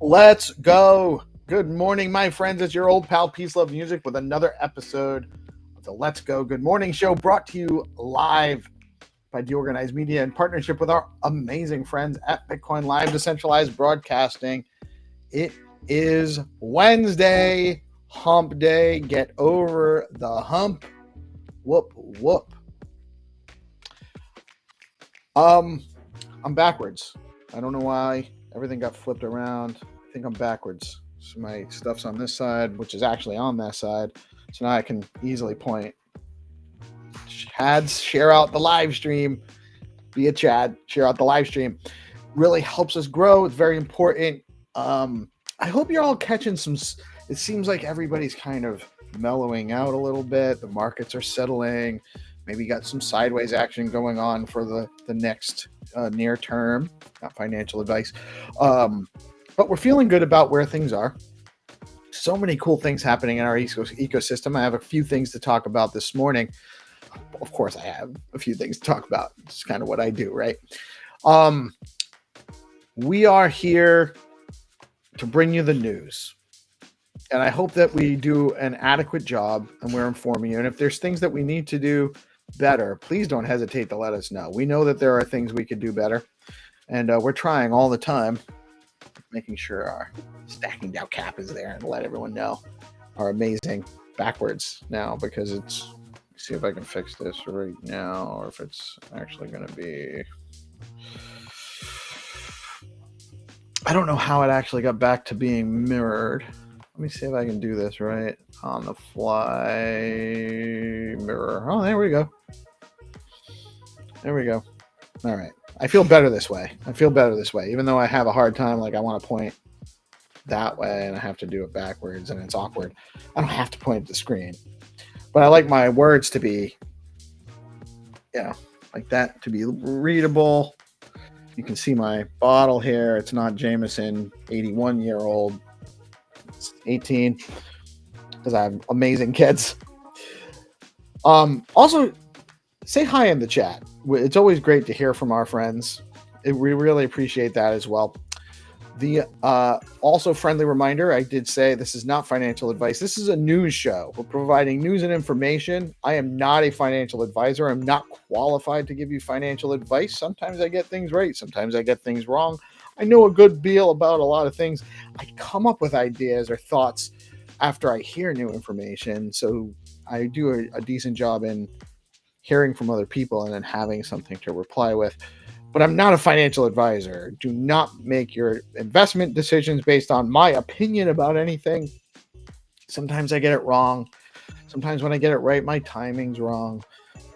Let's go. Good morning, my friends. It's your old pal PeaceLoveMusic with another episode of the Let's Go Good Morning Show, brought to you live by DeOrganized Media in partnership with our amazing friends at BitcoinLive, Decentralized Broadcasting. It is Wednesday, hump day. Get over the hump. Whoop, whoop. I'm backwards. I don't know why. Everything got flipped around. I think I'm backwards. So my stuff's on this side, which is actually on that side. So now I can easily point. Chads, share out the live stream. Be a Chad. Share out the live stream. Really helps us grow. It's very important. I hope you're all catching some. It seems like everybody's kind of mellowing out a little bit. The markets are settling. Maybe got some sideways action going on for the next near term. Not financial advice. But we're feeling good about where things are. So many cool things happening in our ecosystem. I have a few things to talk about this morning. Of course, I have a few things to talk about. It's kind of what I do, right? We are here to bring you the news. And I hope that we do an adequate job and we're informing you. And if there's things that we need to do better, please don't hesitate to let us know. We know that there are things we could do better. And we're trying all the time, making sure our stacking down cap is there and let everyone know our amazing backwards now, because it's, see if I can fix this right now or if it's actually going to be, I don't know how it actually got back to being mirrored. Let me see if I can do this right on the fly. Mirror. Oh, there we go. There we go. All right. I feel better this way. Even though I have a hard time, like I want to point that way and I have to do it backwards and it's awkward. I don't have to point at the screen, but I like my words to be, like that, to be readable. You can see my bottle here. It's not Jameson, 81-year-old. It's 18 because I have amazing kids. Also, say hi in the chat. It's always great to hear from our friends. We really appreciate that as well. The also friendly reminder, I did say this is not financial advice. This is a news show. We're providing news and information. I am not a financial advisor. I'm not qualified to give you financial advice. Sometimes I get things right. Sometimes I get things wrong. I know a good deal about a lot of things. I come up with ideas or thoughts after I hear new information. So I do a decent job in hearing from other people and then having something to reply with. But I'm not a financial advisor. Do not make your investment decisions based on my opinion about anything. Sometimes I get it wrong. Sometimes when I get it right, my timing's wrong.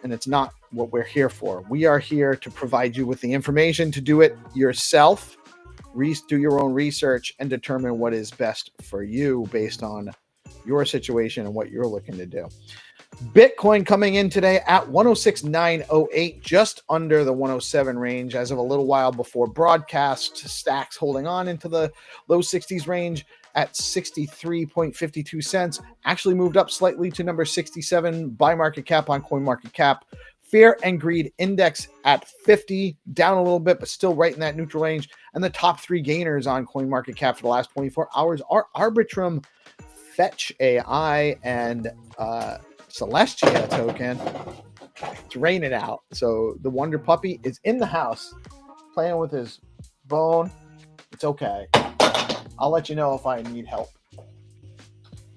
And it's not what we're here for. We are here to provide you with the information to do it yourself, do your own research, and determine what is best for you based on your situation and what you're looking to do. Bitcoin coming in today at 106,908, just under the 107 range as of a little while before broadcast. Stacks holding on into the low 60s range at 63.52 cents. Actually moved up slightly to number 67 by market cap on CoinMarketCap. Fear and Greed Index at 50, down a little bit, but still right in that neutral range. And the top three gainers on CoinMarketCap for the last 24 hours are Arbitrum, Fetch AI, and Celestia token. It's raining out. So the Wonder Puppy is in the house playing with his bone. It's okay. I'll let you know if I need help.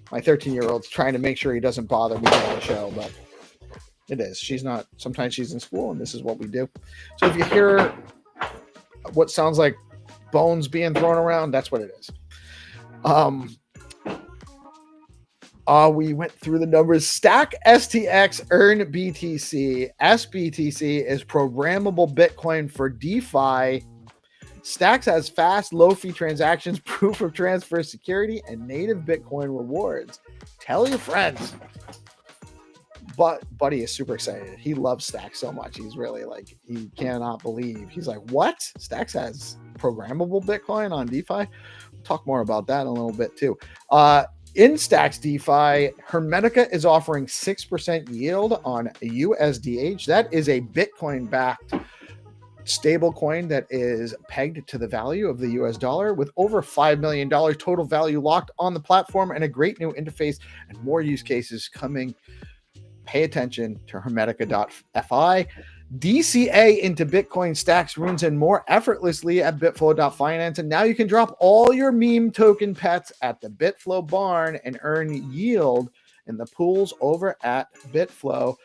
My 13-year-old's trying to make sure he doesn't bother me on the show, but it is. She's not. Sometimes she's in school, and this is what we do. So if you hear what sounds like bones being thrown around, that's what it is. We went through the numbers. Stack STX, earn BTC. SBTC is programmable Bitcoin for DeFi. Stacks has fast, low-fee transactions, proof of transfer security, and native Bitcoin rewards. Tell your friends. But Buddy is super excited. He loves Stacks so much. He's really like, he cannot believe. He's like, what? Stacks has programmable Bitcoin on DeFi? We'll talk more about that in a little bit too. In Stacks DeFi, Hermetica is offering 6% yield on USDH. That is a Bitcoin-backed stable coin that is pegged to the value of the US dollar with over $5 million total value locked on the platform and a great new interface and more use cases coming. Pay attention to Hermetica.fi. DCA into Bitcoin stacks runes in more effortlessly at bitflow.finance. And now you can drop all your meme token pets at the Bitflow barn and earn yield in the pools over at Bitflow.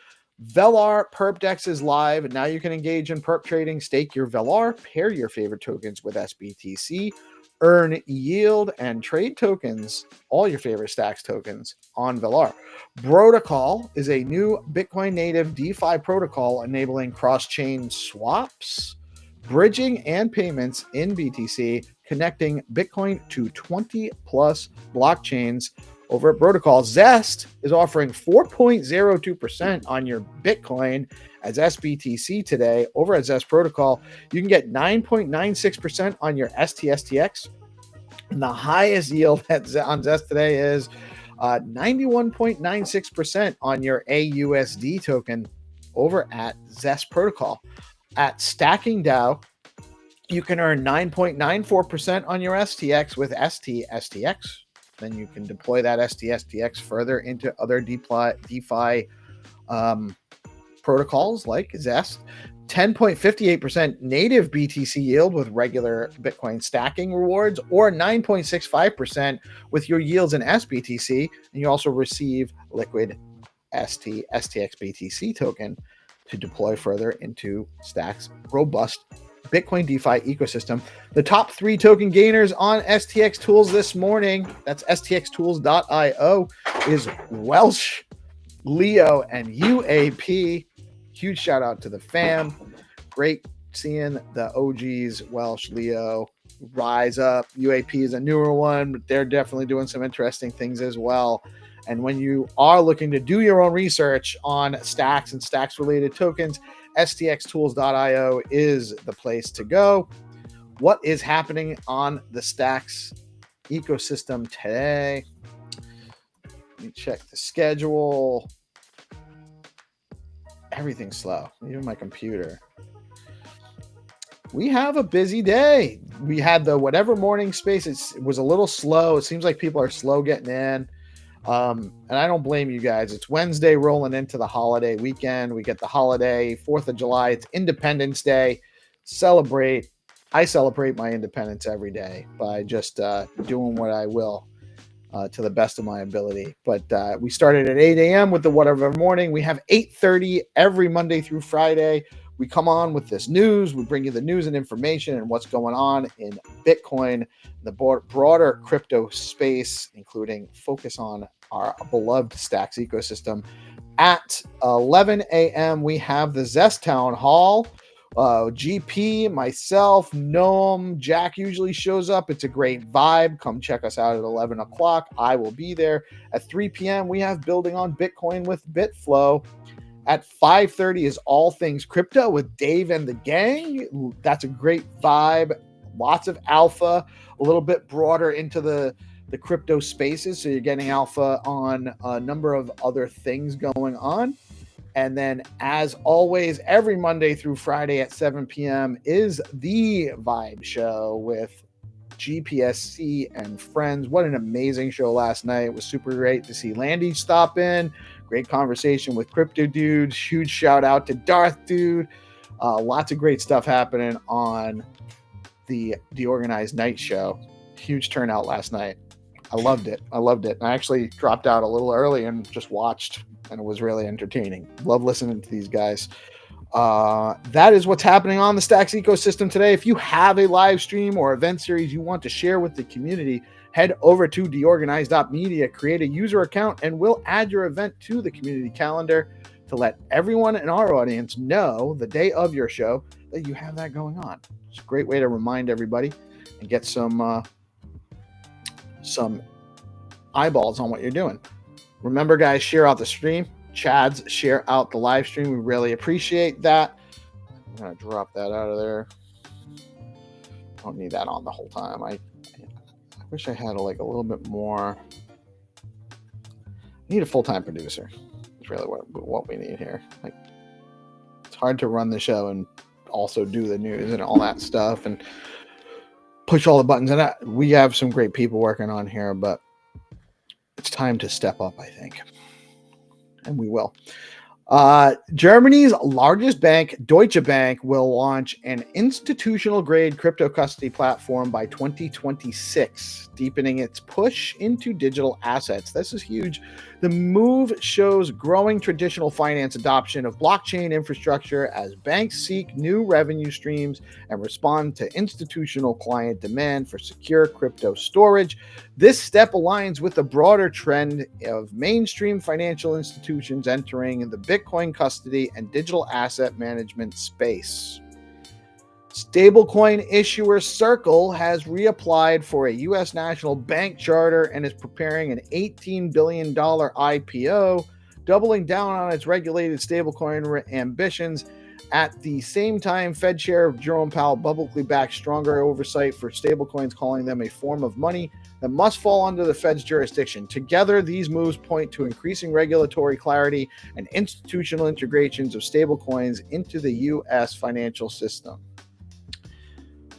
Velar Perp Dex is live. Now you can engage in perp trading, stake your Velar, pair your favorite tokens with SBTC, earn yield, and trade tokens, all your favorite stacks tokens on Velar. Protocol is a new Bitcoin native DeFi protocol enabling cross-chain swaps, bridging, and payments in BTC, connecting Bitcoin to 20 plus blockchains over at Protocol. Zest is offering 4.02% on your Bitcoin as SBTC today over at Zest Protocol. You can get 9.96% on your STSTX. And the highest yield on Zest today is 91.96% on your AUSD token over at Zest Protocol. At Stacking DAO, you can earn 9.94% on your STX with STSTX. Then you can deploy that STSTX further into other DeFi protocols like Zest. 10.58% native BTC yield with regular Bitcoin stacking rewards, or 9.65% with your yields in SBTC. And you also receive liquid STX BTC token to deploy further into Stack's robust Bitcoin DeFi ecosystem. The top three token gainers on STX Tools this morning, that's stxtools.io, is Welsh, Leo, and UAP. Huge shout out to the fam. Great seeing the OGs, Welsh, Leo, rise up. UAP is a newer one, but they're definitely doing some interesting things as well. And when you are looking to do your own research on stacks and stacks related tokens, stxtools.io is the place to go. What is happening on the stacks ecosystem today? Let me check the schedule. Everything's slow, even my computer. We have a busy day. We had the whatever morning space. It was a little slow. It seems like people are slow getting in. And I don't blame you guys. It's Wednesday rolling into the holiday weekend. We get the holiday, 4th of July. It's Independence Day. Celebrate. I celebrate my independence every day by just doing what I will to the best of my ability. But we started at 8 a.m. with the whatever morning. We have 8:30 every Monday through Friday. We come on with this news. We bring you the news and information and what's going on in Bitcoin, the broader crypto space, including focus on our beloved Stacks ecosystem. At 11 a.m., we have the Zest Town Hall. GP, myself, Noam, Jack usually shows up. It's a great vibe. Come check us out at 11 o'clock. I will be there. At 3 p.m., we have Building on Bitcoin with BitFlow. At 5:30 is All Things Crypto with Dave and the gang. That's a great vibe. Lots of alpha, a little bit broader into the crypto spaces. So you're getting alpha on a number of other things going on. And then, as always, every Monday through Friday at 7 p.m. is the Vibe Show with GPSC and Friends. What an amazing show last night. It was super great to see Landy stop in. Great conversation with Crypto Dude. Huge shout out to Darth Dude. Lots of great stuff happening on the DeOrganized night show. Huge turnout last night. I loved it. I actually dropped out a little early and just watched, and it was really entertaining. Love listening to these guys. That is what's happening on the Stacks ecosystem today. If you have a live stream or event series you want to share with the community, head over to deorganized.media, create a user account, and we'll add your event to the community calendar to let everyone in our audience know the day of your show that you have that going on. It's a great way to remind everybody and get some eyeballs on what you're doing. Remember, guys, share out the stream. Chad's share out the live stream. We really appreciate that. I'm going to drop that out of there. Don't need that on the whole time. I wish I had a little bit more. I need a full-time producer. It's really what we need here. It's hard to run the show and also do the news and all that stuff and push all the buttons. And we have some great people working on here, but it's time to step up, I think. And we will. Germany's largest bank, Deutsche Bank, will launch an institutional-grade crypto custody platform by 2026, deepening its push into digital assets. This is huge. The move shows growing traditional finance adoption of blockchain infrastructure as banks seek new revenue streams and respond to institutional client demand for secure crypto storage. This step aligns with the broader trend of mainstream financial institutions entering the Bitcoin custody and digital asset management space. Stablecoin issuer Circle has reapplied for a U.S. national bank charter and is preparing an $18 billion IPO, doubling down on its regulated stablecoin ambitions. At the same time, Fed Chair Jerome Powell publicly backed stronger oversight for stablecoins, calling them a form of money that must fall under the Fed's jurisdiction. Together, these moves point to increasing regulatory clarity and institutional integrations of stablecoins into the U.S. financial system.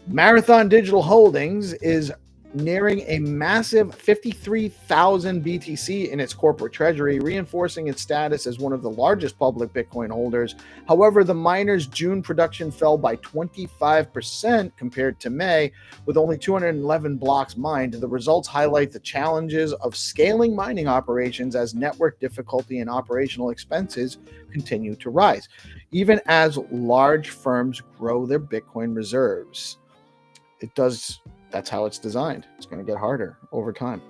Marathon Digital Holdings is nearing a massive 53,000 BTC in its corporate treasury, reinforcing its status as one of the largest public Bitcoin holders. However, the miner's June production fell by 25% compared to May, with only 211 blocks mined. The results highlight the challenges of scaling mining operations as network difficulty and operational expenses continue to rise, even as large firms grow their Bitcoin reserves. That's how it's designed. It's going to get harder over time.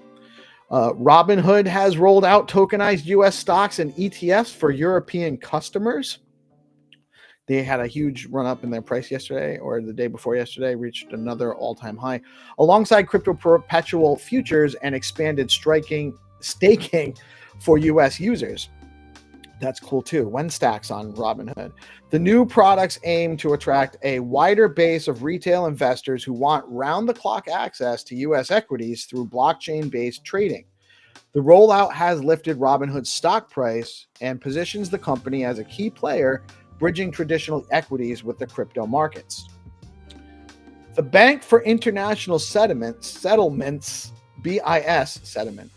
Robinhood has rolled out tokenized U.S. stocks and ETFs for European customers. They had a huge run up in their price yesterday, or the day before yesterday, reached another all-time high, alongside crypto perpetual futures and expanded staking for U.S. users. That's cool too. When stacks on Robinhood. The new products aim to attract a wider base of retail investors who want round-the-clock access to U.S. equities through blockchain-based trading. The rollout has lifted Robinhood's stock price and positions the company as a key player, bridging traditional equities with the crypto markets. The Bank for International Settlements, BIS settlement,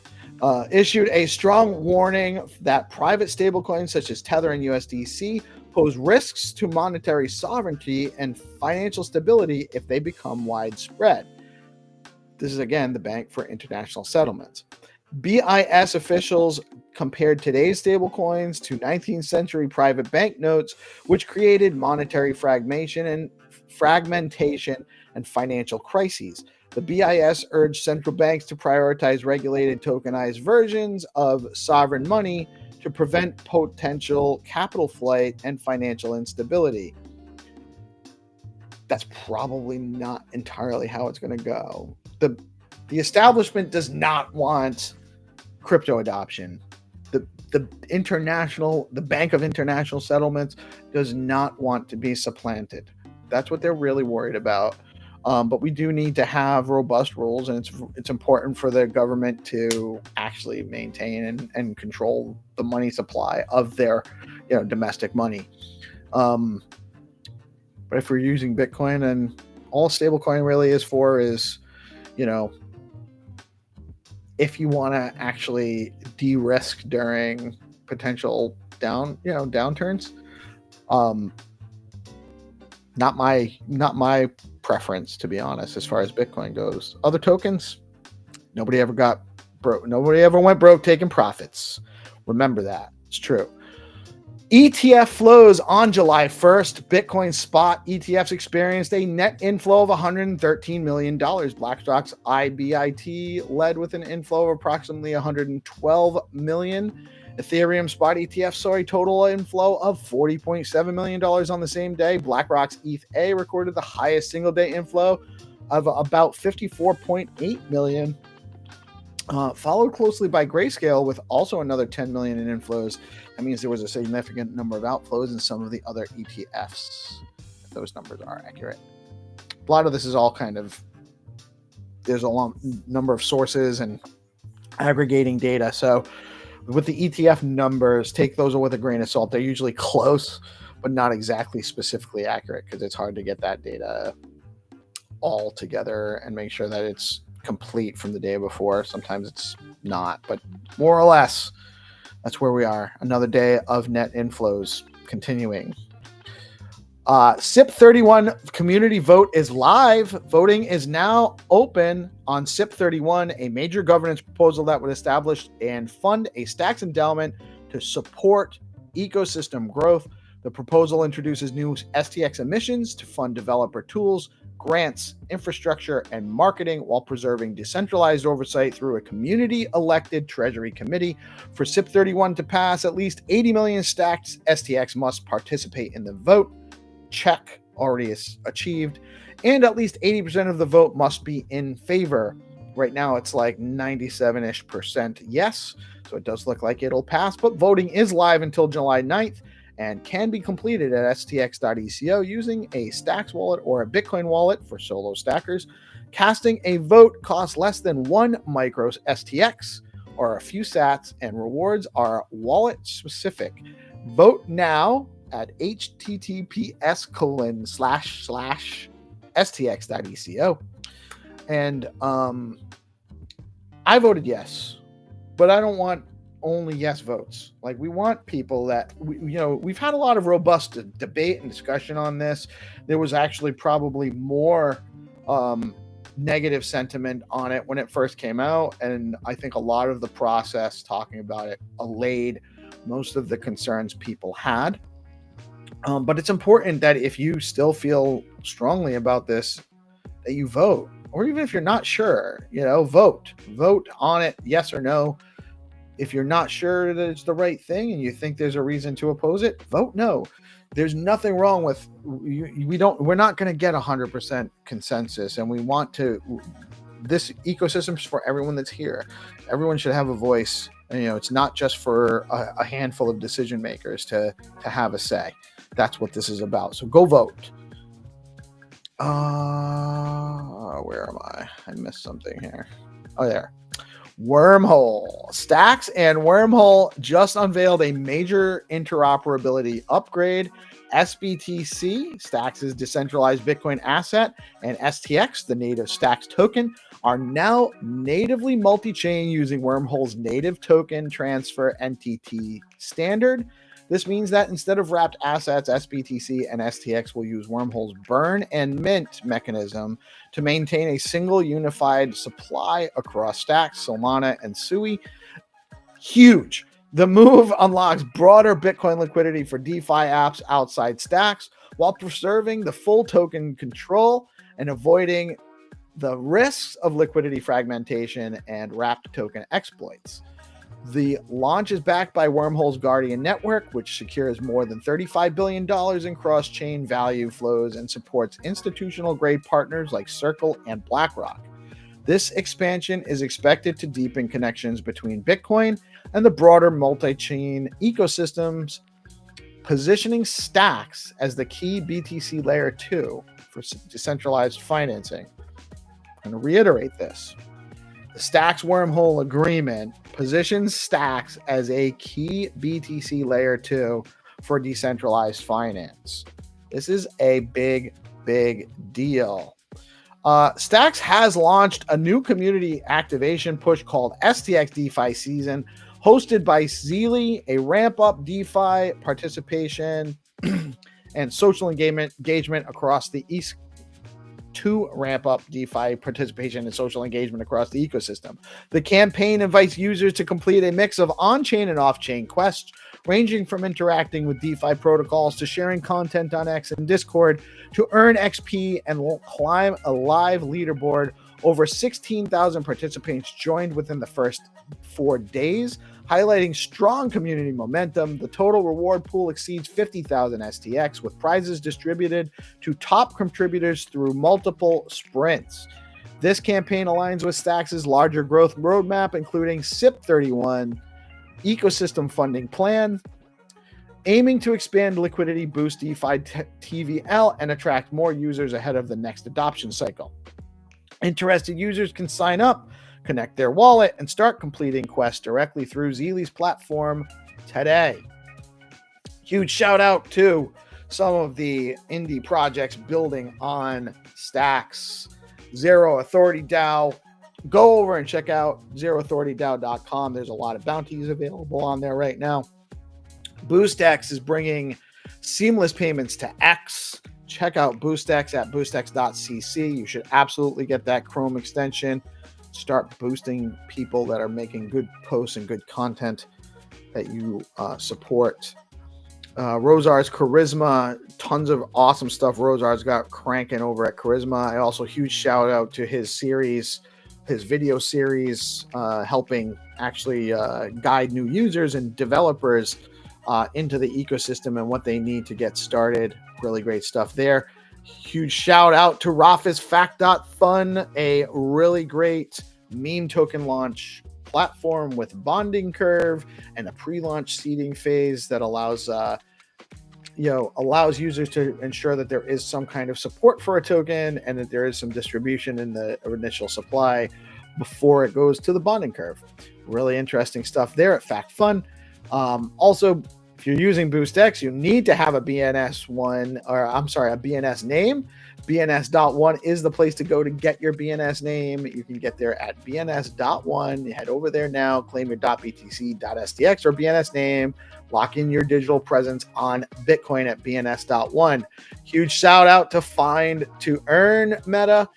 issued a strong warning that private stablecoins such as Tether and USDC pose risks to monetary sovereignty and financial stability if they become widespread. This is, again, the Bank for International Settlements. BIS officials compared today's stablecoins to 19th century private banknotes, which created monetary fragmentation and financial crises. The BIS urged central banks to prioritize regulated tokenized versions of sovereign money to prevent potential capital flight and financial instability. That's probably not entirely how it's going to go. The establishment does not want crypto adoption. The Bank of International Settlements does not want to be supplanted. That's what they're really worried about. But we do need to have robust rules, and it's important for the government to actually maintain and control the money supply of their domestic money. But if we're using Bitcoin, and all stablecoin really is for is, if you want to actually de-risk during potential downturns, not my preference, to be honest, as far as Bitcoin goes. Other tokens, nobody ever got broke. Nobody ever went broke taking profits. Remember that. It's true. ETF flows on July 1st. Bitcoin spot ETFs experienced a net inflow of $113 million. BlackRock's IBIT led with an inflow of approximately $112 million. Ethereum spot ETF saw a total inflow of $40.7 million on the same day. BlackRock's ETH-A recorded the highest single-day inflow of about $54.8 million. Followed closely by Grayscale with also another $10 million in inflows. That means there was a significant number of outflows in some of the other ETFs, if those numbers are accurate. A lot of this is all there's a long number of sources and aggregating data. So with the ETF numbers, take those with a grain of salt. They're usually close, but not exactly specifically accurate, because it's hard to get that data all together and make sure that it's complete from the day before. Sometimes it's not, but more or less, that's where we are. Another day of net inflows continuing. SIP31 community vote is live. Voting is now open on SIP31, a major governance proposal that would establish and fund a Stacks endowment to support ecosystem growth. The proposal introduces new STX emissions to fund developer tools, grants, infrastructure, and marketing, while preserving decentralized oversight through a community-elected Treasury Committee. For SIP31 to pass, at least 80 million stacked STX must participate in the vote. Check, already is achieved. And at least 80% of the vote must be in favor. Right now, it's like 97-ish% yes, so it does look like it'll pass, but voting is live until July 9th. And can be completed at stx.eco using a Stacks wallet or a Bitcoin wallet for solo stackers. Casting a vote costs less than 1 micro STX or a few sats, and rewards are wallet specific. Vote now at https://stx.eco. And I voted yes, but I don't want only yes votes. Like, we want people that we've had a lot of robust debate and discussion on this. There was actually probably more negative sentiment on it when it first came out, and I think a lot of the process talking about it allayed most of the concerns people had. But it's important that if you still feel strongly about this, that you vote, or even if you're not sure, vote on it, yes or no. If you're not sure that it's the right thing and you think there's a reason to oppose it, vote no. There's nothing wrong with we're not going to get 100% consensus, and we want to. This ecosystem's for everyone that's here. Everyone should have a voice. And, it's not just for a handful of decision makers to have a say. That's what this is about. So go vote. Where am I? I missed something here. Oh, there. Wormhole. Stacks and Wormhole just unveiled a major interoperability upgrade. SBTC, Stacks' decentralized Bitcoin asset, and STX, the native Stacks token, are now natively multi-chain using Wormhole's native token transfer NTT standard. This means that instead of wrapped assets, SBTC and STX will use Wormhole's burn and mint mechanism to maintain a single unified supply across Stacks, Solana, and Sui. Huge. The move unlocks broader Bitcoin liquidity for DeFi apps outside Stacks while preserving the full token control and avoiding the risks of liquidity fragmentation and wrapped token exploits. The launch is backed by Wormhole's Guardian Network, which secures more than $35 billion in cross-chain value flows and supports institutional-grade partners like Circle and BlackRock. This expansion is expected to deepen connections between Bitcoin and the broader multi-chain ecosystems, positioning Stacks as the key BTC Layer 2 for decentralized financing. I'm going to reiterate this. The Stacks Wormhole Agreement positions Stacks as a key BTC Layer 2 for decentralized finance. This is a big, big deal. Stacks has launched a new community activation push called STX DeFi Season, hosted by Zeely, a ramp-up DeFi participation and social engagement across the East to ramp up DeFi participation and social engagement across the ecosystem. The campaign invites users to complete a mix of on-chain and off-chain quests, ranging from interacting with DeFi protocols to sharing content on X and Discord to earn XP and climb a live leaderboard. Over 16,000 participants joined within the first 4 days, highlighting strong community momentum. The total reward pool exceeds 50,000 STX, with prizes distributed to top contributors through multiple sprints. This campaign aligns with Stacks' larger growth roadmap, including SIP31 ecosystem funding plan, aiming to expand liquidity, boost DeFi TVL, and attract more users ahead of the next adoption cycle. Interested users can sign up, connect their wallet, and start completing quests directly through Zeely's platform today. Huge shout out to some of the indie projects building on Stacks. Zero Authority DAO. Go over and check out zeroauthoritydao.com. There's a lot of bounties available on there right now. BoostX is bringing seamless payments to X. Check out BoostX at boostx.cc. You should absolutely get that Chrome extension. Start boosting people that are making good posts and good content that you support. Rosar's Charisma, tons of awesome stuff Rosar's got cranking over at Charisma. I also huge shout out to his series, his video series, helping actually guide new users and developers into the ecosystem and what they need to get started. Really great stuff there. Huge shout out to Rafis Fact.Fun, a really great meme token launch platform with bonding curve and a pre-launch seeding phase that allows users to ensure that there is some kind of support for a token and that there is some distribution in the initial supply before it goes to the bonding curve. Really interesting stuff there at FactFun. Also, if you're using BoostX, you need to have a BNS name. BNS.1 is the place to go to get your BNS name. You can get there at BNS.1. You head over there now, claim your .btc.stx or BNS name, lock in your digital presence on Bitcoin at BNS.1. Huge shout out to Find2Earn Meta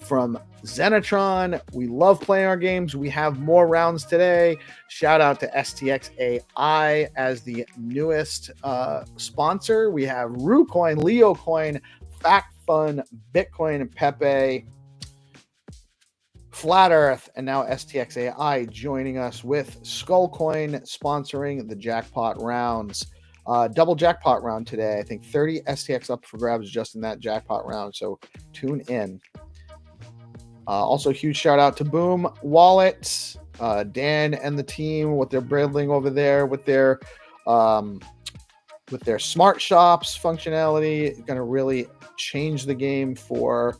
from Xenitron. We love playing our games. We have more rounds today. Shout out to STX AI as the newest sponsor. We have RuCoin, LeoCoin, FactFun, Bitcoin, Pepe, Flat Earth, and now STX AI joining us with Skullcoin sponsoring the jackpot rounds. Double jackpot round today. I think 30 STX up for grabs just in that jackpot round. So tune in. Also, huge shout out to Boom Wallet, Dan and the team, what they're building over there with their smart shops functionality. Going to really change the game for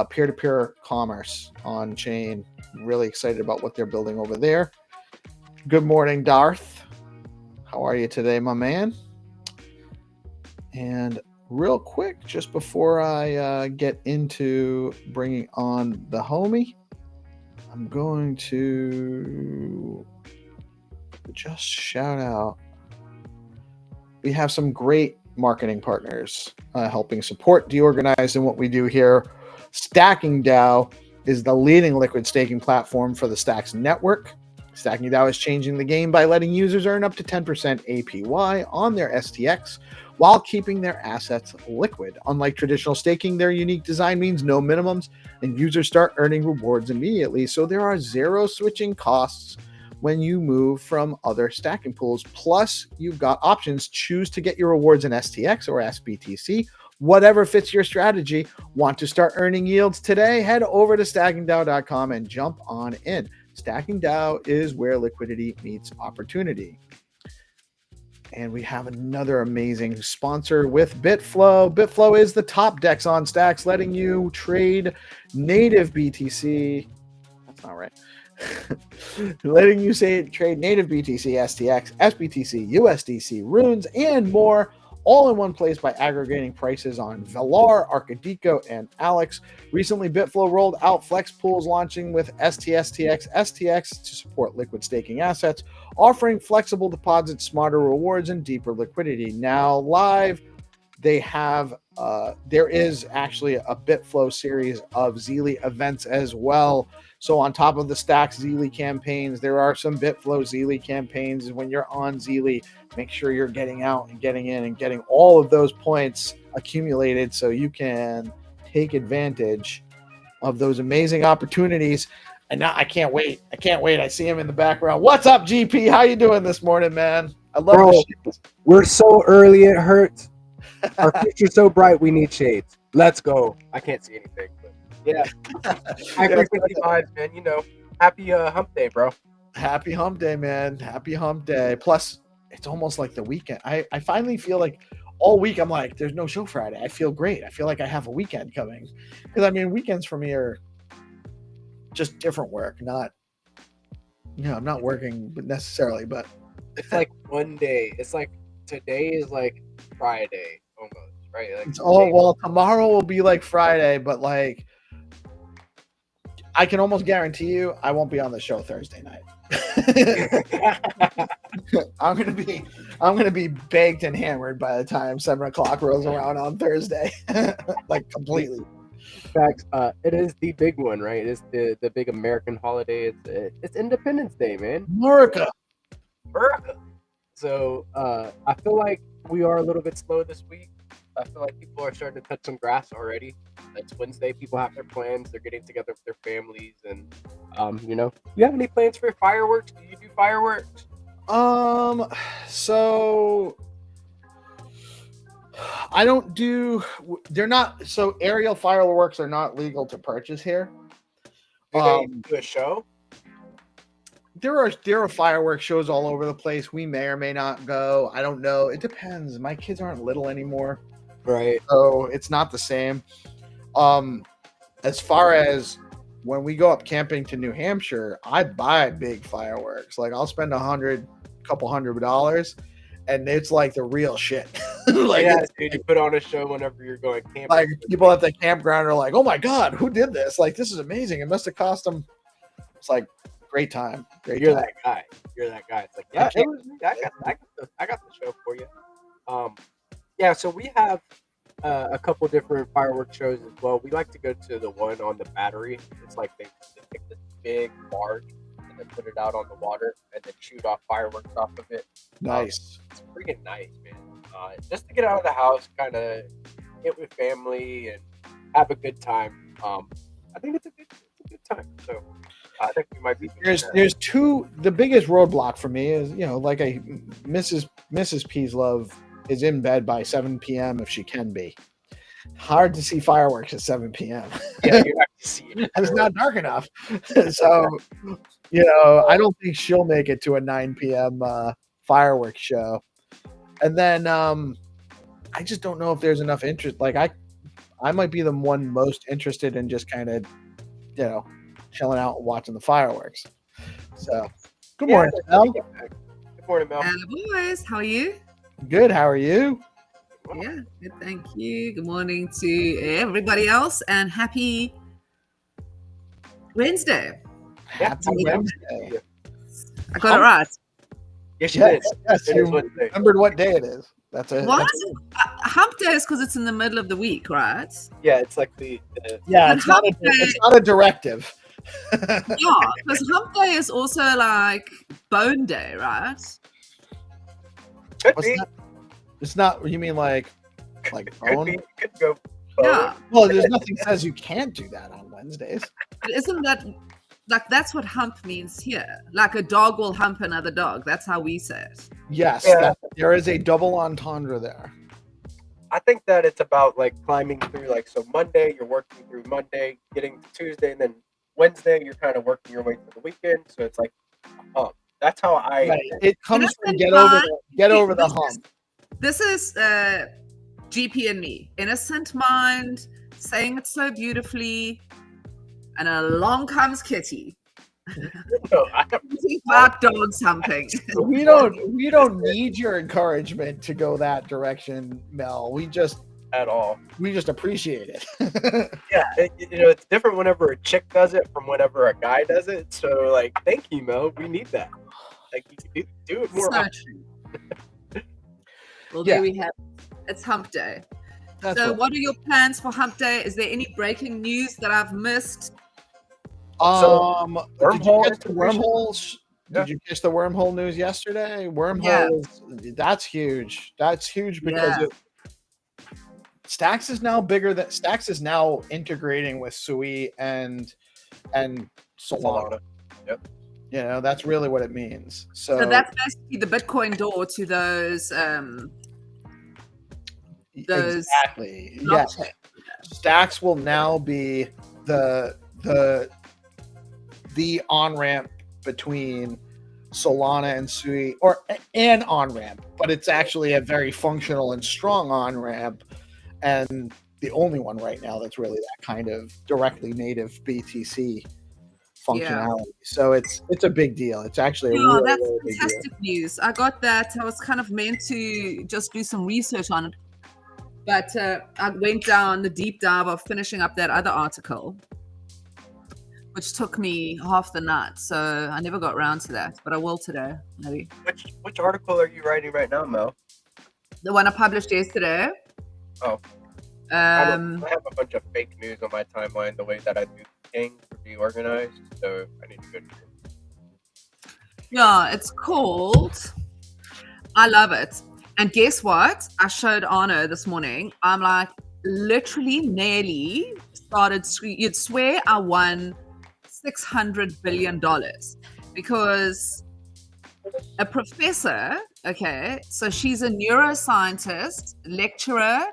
peer-to-peer commerce on chain. Really excited about what they're building over there. Good morning, Darth. How are you today, my man? And real quick, just before I get into bringing on the homie, I'm going to just shout out. We have some great marketing partners helping support DeOrganized and what we do here. Stacking DAO is the leading liquid staking platform for the Stacks network. Stacking DAO is changing the game by letting users earn up to 10% APY on their STX while keeping their assets liquid. Unlike traditional staking, their unique design means no minimums, and users start earning rewards immediately. So there are zero switching costs when you move from other stacking pools. Plus, you've got options. Choose to get your rewards in STX or SBTC, whatever fits your strategy. Want to start earning yields today? Head over to stackingdao.com and jump on in. Stacking DAO is where liquidity meets opportunity. And we have another amazing sponsor with BitFlow. BitFlow is the top DEX on Stacks, letting you trade native BTC. That's not right. Letting you trade native BTC, STX, SBTC, USDC, runes, and more, all in one place by aggregating prices on Velar, Arcadico, and Alex. Recently, BitFlow rolled out flex pools, launching with STX to support liquid staking assets, offering flexible deposits, smarter rewards, and deeper liquidity. Now live, they have there is actually a BitFlow series of Zeely events as well. So on top of the Stacks Zeely campaigns, there are some BitFlow Zeely campaigns. When you're on Zeely, make sure you're getting out and getting in and getting all of those points accumulated so you can take advantage of those amazing opportunities. And now I can't wait. I see him in the background. What's up, GP? How you doing this morning, man? I love the shit. We're so early it hurts. Our future's so bright we need shades. Let's go. I can't see anything. Yeah, I frequently vibes, man. You know, happy hump day, bro. Happy hump day, man. Happy hump day. Plus, it's almost like the weekend. I finally feel like all week I'm like, there's no show Friday. I feel great. I feel like I have a weekend coming. Because, I mean, weekends for me are just different work. Not, I'm not working necessarily, but. It's like one day. It's like today is like Friday almost, right? Like, well, tomorrow will be like Friday, but like, I can almost guarantee you I won't be on the show Thursday night. I'm gonna be baked and hammered by the time 7:00 rolls around on Thursday. Like completely. Facts. It is the big one, right? It's the big American holiday. It's Independence Day, man. America. So I feel like we are a little bit slow this week. I feel like people are starting to touch some grass already. It's Wednesday. People have their plans. They're getting together with their families, and you have any plans for fireworks? Do you do fireworks? So I don't do. They're not. So aerial fireworks are not legal to purchase here. Do they do a show? There are fireworks shows all over the place. We may or may not go. I don't know. It depends. My kids aren't little anymore. Right. So it's not the same. As far as when we go up camping to New Hampshire, I buy big fireworks. Like I'll spend couple $100, and it's like the real shit. Like, yeah, dude, you put on a show whenever you're going camping. Like people at the campground are like, "Oh my god, who did this? Like this is amazing. It must have cost them." It's like great time. You're that guy. It's like, yeah, I got the show for you. Yeah, so we have a couple different fireworks shows as well. We like to go to the one on the battery. It's like they take this big barge and then put it out on the water and then shoot off fireworks off of it. Nice. It's freaking nice, man. Just to get out of the house, kind of get with family and have a good time. I think it's a good time. So I think we might be. There's two. The biggest roadblock for me is Mrs. PeaceLove is in bed by 7 p.m. if she can be. Hard to see fireworks at 7 p.m. Yeah, you have to see it. And it's not dark enough. So, I don't think she'll make it to a 9 p.m. Fireworks show. And then I just don't know if there's enough interest. Like I might be the one most interested in just kind of, chilling out and watching the fireworks. So, good morning, Mel. Good morning, Mel. Hello, boys. How are you? Good. How are you? Yeah, good. Thank you. Good morning to everybody else, and happy Wednesday. Happy Wednesday. I got it right. Yes, you did. Yes, It you is Wednesday. remembered what day it is. That's it. What? Hump day is because it's in the middle of the week, right? Yeah, it's like the Yeah, And it's not, hump day- it's not a directive. Yeah, because hump day is also like bone day, right? could What's be. that? It's not. You mean like Could bone? be. Could go. Bone. Yeah. Well, there's nothing says you can't do that on Wednesdays. But isn't that like that's what hump means here? Like a dog will hump another dog. That's how we say it. Yes, Yeah. there is a double entendre there. I think that it's about like climbing through, like, so Monday you're working through Monday, getting to Tuesday, and then Wednesday you're kind of working your way to the weekend. So it's like, that's how I. Right. It comes from Innocent get over the This is- hump. This is GP and me, innocent mind, saying it so beautifully, and along comes Kitty. No, I have About dogs humping. We don't need your encouragement to go that direction, Mel. We just at all. appreciate it. Yeah, it's different whenever a chick does it from whenever a guy does it. So, like, thank you, Mel. We need that. Like, you can do it more So often. true. Well, Yeah. there we have it. It's hump day. That's So right. what are your plans for hump day? Is there any breaking news that I've missed? Did you wormhole catch the information? wormholes? Yeah. Did you catch the wormhole news yesterday? Yeah. That's huge. That's huge because Yeah. Stacks is now bigger than Stacks is now integrating with Sui and Solana. That's really what it means. So that's basically the Bitcoin door to those exactly. Yes. blockchain. Stacks will now be the on ramp between Solana and Sui, or an on ramp, but it's actually a very functional and strong on ramp, and the only one right now that's really that kind of directly native BTC functionality. So it's a big deal. It's actually a really, that's really big deal. fantastic news. I got that. I was kind of meant to just do some research on it, but I went down the deep dive of finishing up that other article, which took me half the night. So I never got around to that, but I will today, maybe. Which article are you writing right now, Mel? The one I published yesterday. Oh. I have a bunch of fake news on my timeline the way that I do things for DeOrganized, so I need to go do it. Yeah, it's called I Love It. And guess what? I showed Arno this morning. I'm like, literally nearly started you'd swear I won $600 billion because a professor, okay, so she's a neuroscientist, lecturer,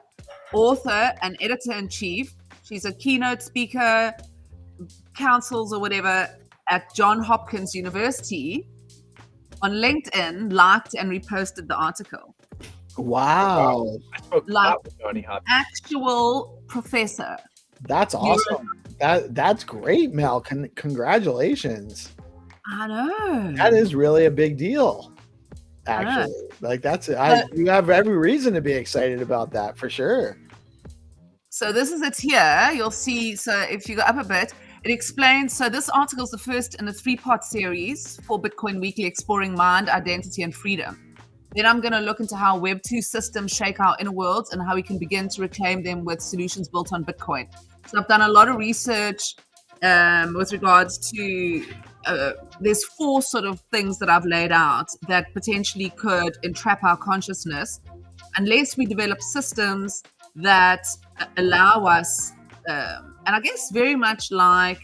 author, and editor-in-chief. She's a keynote speaker, counsels or whatever at Johns Hopkins University. On LinkedIn, liked and reposted the article. Wow. I spoke a lot with Johnny Hopkins. Actual professor. That's awesome. That's great, Mel. Congratulations. I know. That is really a big deal. I know. Actually, like you have every reason to be excited about that for sure. So this is it here. You'll see. So if you go up a bit, it explains. So this article is the first in a 3-part series for Bitcoin Weekly, exploring mind, identity, and freedom. Then I'm going to look into how Web 2 systems shake our inner worlds and how we can begin to reclaim them with solutions built on Bitcoin. So I've done a lot of research with regards to there's 4 sort of things that I've laid out that potentially could entrap our consciousness unless we develop systems that allow us, and I guess very much like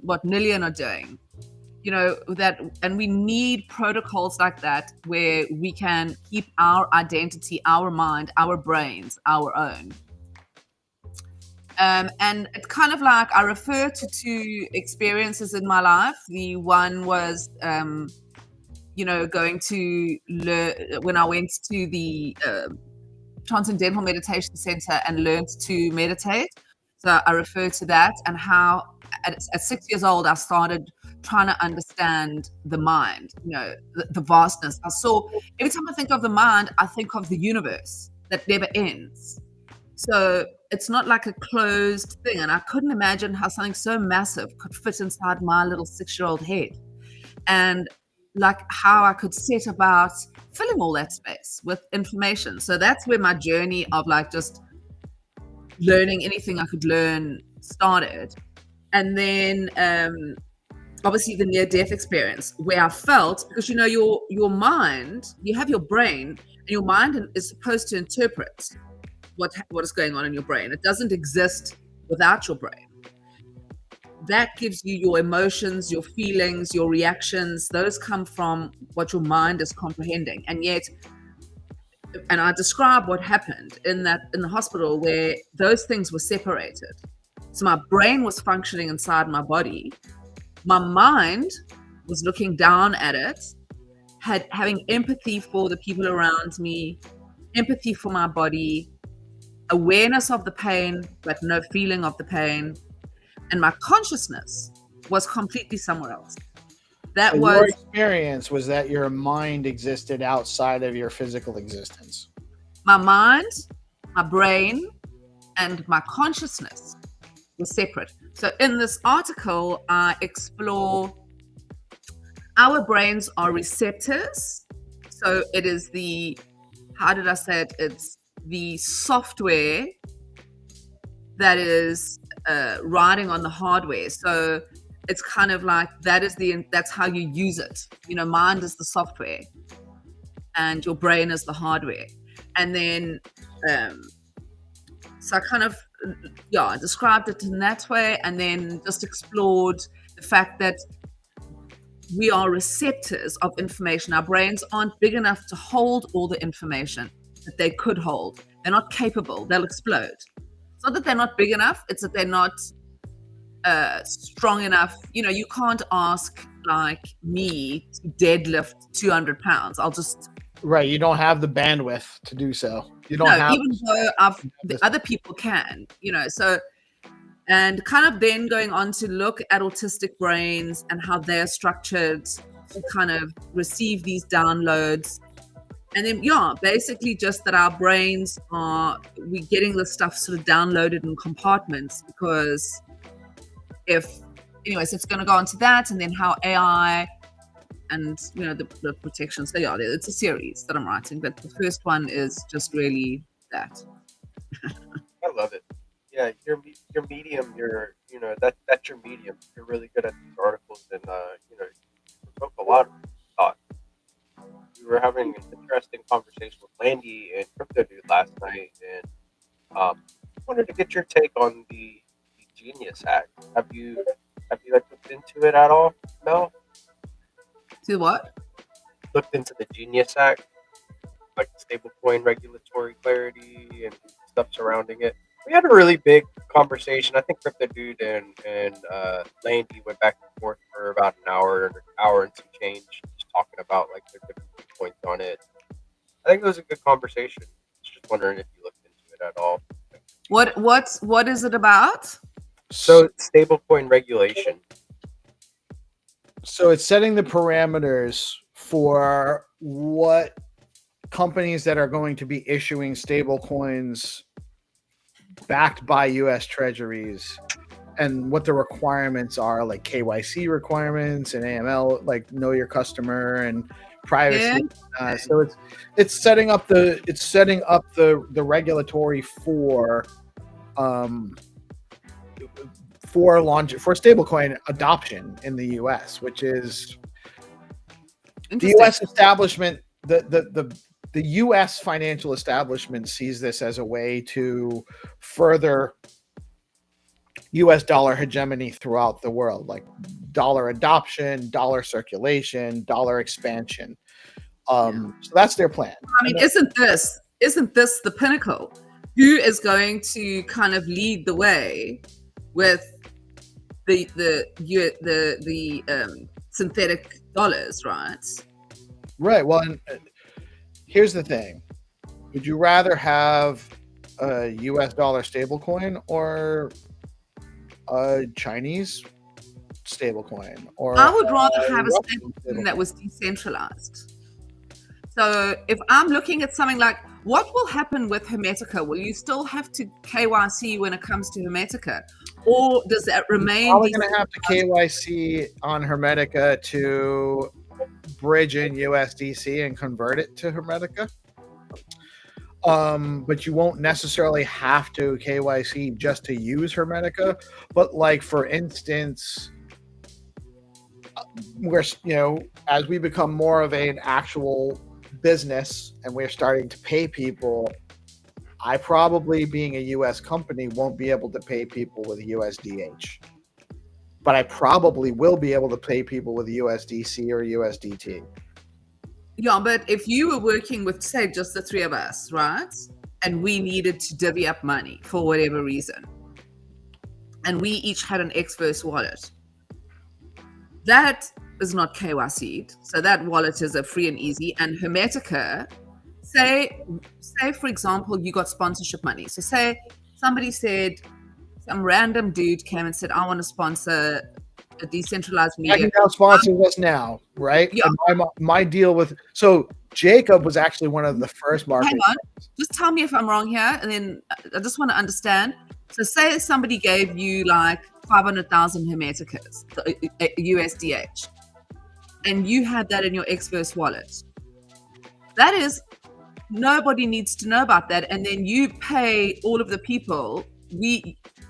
what Nillian are doing, and we need protocols like that where we can keep our identity, our mind, our brains, our own. And it's kind of like I refer to 2 experiences in my life. The one was, going to learn when I went to the Transcendental Meditation Center and learned to meditate. So I refer to that, and how at 6 years old, I started trying to understand the mind, the vastness. I saw, every time I think of the mind, I think of the universe that never ends. So it's not like a closed thing. And I couldn't imagine how something so massive could fit inside my little 6-year-old head. And like how I could set about filling all that space with information. So that's where my journey of like just learning anything I could learn started. And then obviously the near-death experience, where I felt, because your mind, you have your brain, and your mind is supposed to interpret what is going on in your brain. It doesn't exist without your brain. That gives you your emotions, your feelings, your reactions. Those come from what your mind is comprehending. And yet, and I describe what happened in the hospital, where those things were separated. So my brain was functioning inside my body. My mind was looking down at it, having empathy for the people around me, empathy for my body, awareness of the pain, but no feeling of the pain. And my consciousness was completely somewhere else. That so was your experience was that your mind existed outside of your physical existence. My mind, my brain, and my consciousness were separate. So in this article, I explore our brains are receptors. So it is it's the software that is riding on the hardware. So it's kind of like that's how you use it. Mind is the software and your brain is the hardware. And then so I kind of described it in that way, and then just explored the fact that we are receptors of information. Our brains aren't big enough to hold all the information that they could hold. They're not capable. They'll explode. It's not that they're not big enough. It's that they're not strong enough. You can't ask like me to deadlift 200 pounds. Right. You don't have the bandwidth to do so. You don't have. Even though the other people can, so, and kind of then going on to look at autistic brains and how they're structured to kind of receive these downloads. And then, basically just that our brains we're getting this stuff sort of downloaded in compartments, because so it's going to go into that, and then how AI and, the protection. So it's a series that I'm writing, but the first one is just really that. I love it. Yeah, your medium, that's your medium. You're really good at these articles, and you provoke a lot of thought. We were having an interesting conversation with Landy and Crypto Dude last night, and wanted to get your take on the Genius hack. Have you looked into it at all, Mel? To what? Looked into the Genius hack, like stablecoin regulatory clarity and stuff surrounding it. We had a really big conversation. I think Crypto Dude and Landy went back and forth for about an hour and some change, just talking about like the different points on it. I think it was a good conversation. Just wondering if you looked into it at all. What is it about? So stablecoin regulation. So it's setting the parameters for what companies that are going to be issuing stable coins backed by U.S. treasuries, and what the requirements are, like KYC requirements and AML, like know your customer and privacy. Yeah. So it's setting up the regulatory for stablecoin adoption in the U.S., which is the U.S. establishment. The U.S. financial establishment sees this as a way to further U.S. dollar hegemony throughout the world, like dollar adoption, dollar circulation, dollar expansion. So that's their plan. I mean, isn't this the pinnacle? Who is going to kind of lead the way with the synthetic dollars, right? Right. Well, here's the thing. Would you rather have a US dollar stablecoin or a Chinese stablecoin? Or I would rather have a Russian stablecoin that was decentralized. So if I'm looking at something like, what will happen with Hermetica? Will you still have to KYC when it comes to Hermetica? Or does that remain? Probably going to have to KYC on Hermetica to bridge in USDC and convert it to Hermetica. But you won't necessarily have to KYC just to use Hermetica. But like, for instance, we're, as we become more of an actual business and we're starting to pay people, I probably, being a US company, won't be able to pay people with USDH. But I probably will be able to pay people with USDC or USDT. Yeah, but if you were working with, say, just the three of us, right? And we needed to divvy up money for whatever reason, and we each had an Xverse wallet, that is not KYC'd. So that wallet is a free and easy. And Hermetica, say for example, you got sponsorship money. So say somebody said, some random dude came and said, I want to sponsor a decentralized media. Now sponsors us now, right? Yeah. And my deal with, so Jacob was actually one of the first marketers. Hang on, just tell me if I'm wrong here, and then I just want to understand. So say somebody gave you like 500,000 Hermeticas, USDH, and you had that in your Xverse wallet. That is, nobody needs to know about that, and then you pay all of the people.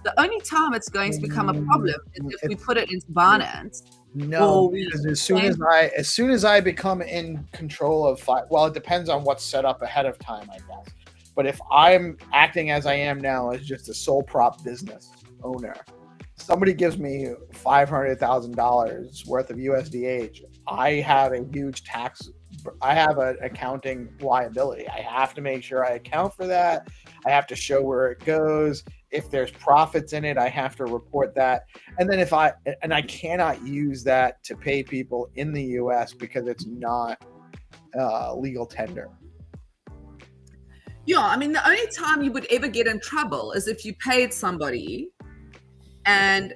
The only time it's going to become a problem is if we put it into Binance. No, because as soon as I become in control of, well, it depends on what's set up ahead of time, I guess. But if I'm acting as I am now as just a sole prop business owner, somebody gives me $500,000 worth of USDH, I have a huge I have an accounting liability. I have to make sure I account for that. I have to show where it goes. If there's profits in it, I have to report that. And then I cannot use that to pay people in the US because it's not legal tender. Yeah, I mean, the only time you would ever get in trouble is if you paid somebody and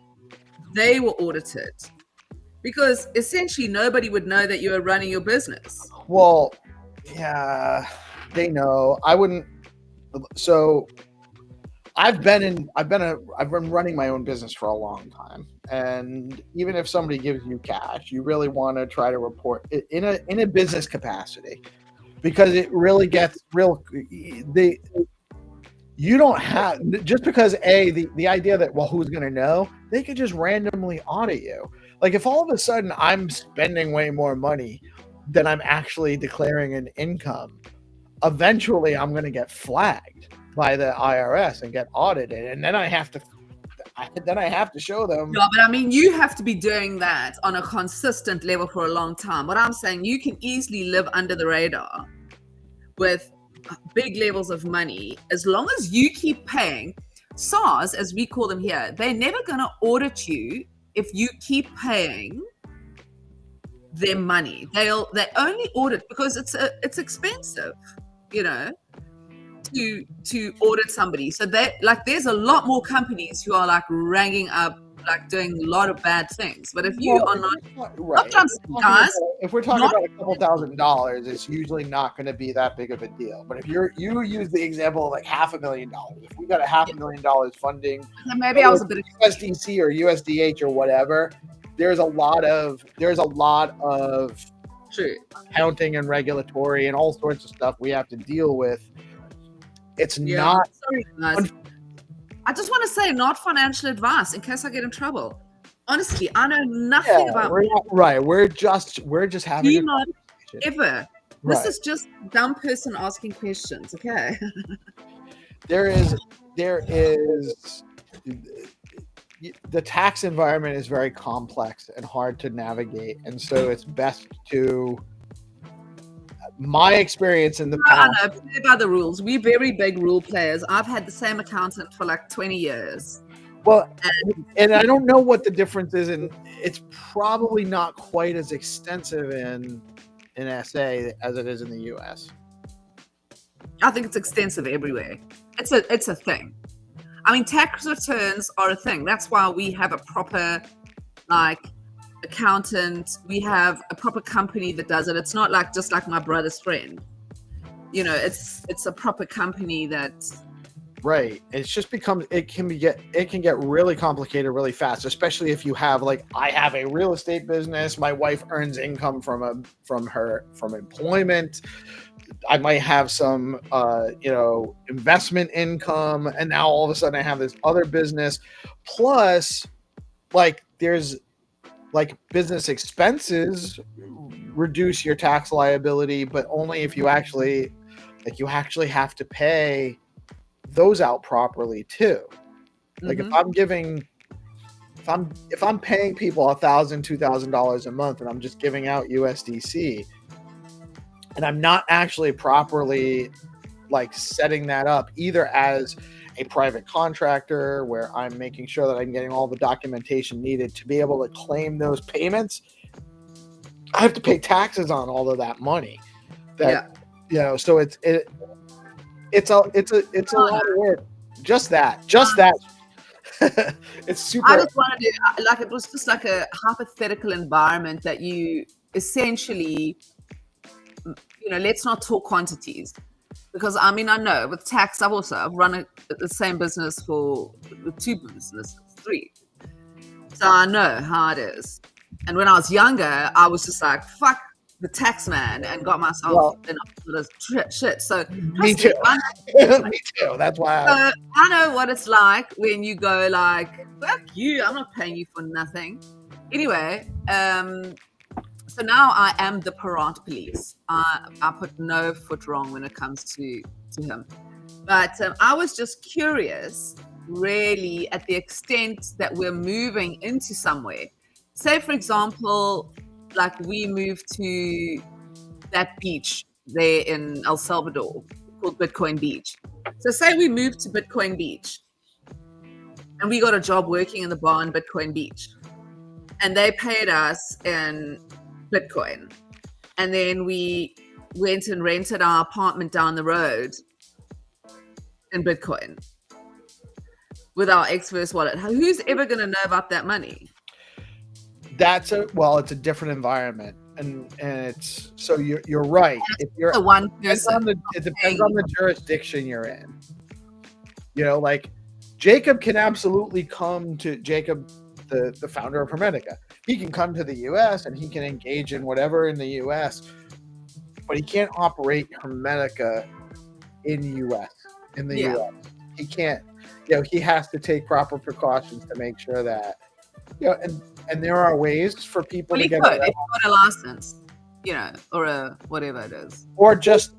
they were audited, because essentially nobody would know that you were running your business. Well, yeah, they know. I wouldn't. So I've been running my own business for a long time, and even if somebody gives you cash, you really want to try to report it in a business capacity, because it really gets real. You don't have, just because the idea that, well, who's going to know? They could just randomly audit you. Like, if all of a sudden I'm spending way more money than I'm actually declaring an income, eventually I'm going to get flagged by the IRS and get audited, and then I have to show them. Yeah, but I mean, you have to be doing that on a consistent level for a long time. What I'm saying, you can easily live under the radar with big levels of money as long as you keep paying. SARS, as we call them here, they're never going to audit you if you keep paying their money. They only audit because it's expensive, to audit somebody. So there's a lot more companies who are like ranging up, like doing a lot of bad things. But if you are not, right, guys, if we're talking about a couple $1,000s, it's usually not going to be that big of a deal. But if you use the example of like $500,000, if we got a $500,000 funding, maybe I was a bit of USDC or USDH or whatever, there's a lot of true accounting and regulatory and all sorts of stuff we have to deal with. It's not. Sorry, guys. I just want to say, not financial advice in case I get in trouble. Honestly, I know nothing about. We're just having. Do not ever. Right. This is just a dumb person asking questions. Okay. There is. The tax environment is very complex and hard to navigate, and so it's best to. My experience in the past. I know, play by the rules. We're very big rule players. I've had the same accountant for like 20 years. Well, and I don't know what the difference is, and it's probably not quite as extensive in SA as it is in the US. I think it's extensive everywhere. It's a thing. I mean, tax returns are a thing. That's why we have a proper accountant. We have a proper company that does it. It's not just like my brother's friend. It's a proper company that. Right. It's just it can get really complicated really fast, especially if you have I have a real estate business. My wife earns income from employment. I might have some investment income, and now all of a sudden I have this other business. Plus, there's business expenses reduce your tax liability, but only if you actually have to pay those out properly too. If I'm paying people $1,000, $2,000 a month, and I'm just giving out USDC, and I'm not actually properly setting that up either as a private contractor where I'm making sure that I'm getting all the documentation needed to be able to claim those payments, I have to pay taxes on all of that money. So it's a lot of work. Just that. It's super. I just wanted to, it was just like a hypothetical environment that you essentially, let's not talk quantities. Because I know with tax, I've run the same business with 2 businesses, 3. So I know how it is. And when I was younger, I was just like, fuck the tax man, and got myself in all this shit. So me too. Me too. That's why I know what it's like when you go fuck you, I'm not paying you for nothing. Anyway, so now I am the parent police. I put no foot wrong when it comes to him. But I was just curious, really, at the extent that we're moving into somewhere. Say, for example, we moved to that beach there in El Salvador called Bitcoin Beach. So say we moved to Bitcoin Beach and we got a job working in the bar in Bitcoin Beach. And they paid us in Bitcoin, and then we went and rented our apartment down the road in Bitcoin with our Xverse wallet. Who's ever going to know about that money? It's a different environment, and it's so you're right. If you're the one person, it depends on the jurisdiction you're in. Jacob can absolutely come to the founder of Hermetica. He can come to the U.S. and he can engage in whatever in the U.S., but he can't operate Hermetica in the U.S. He can't. He has to take proper precautions to make sure that and there are ways for people to get if you got a license, or a whatever it is, or just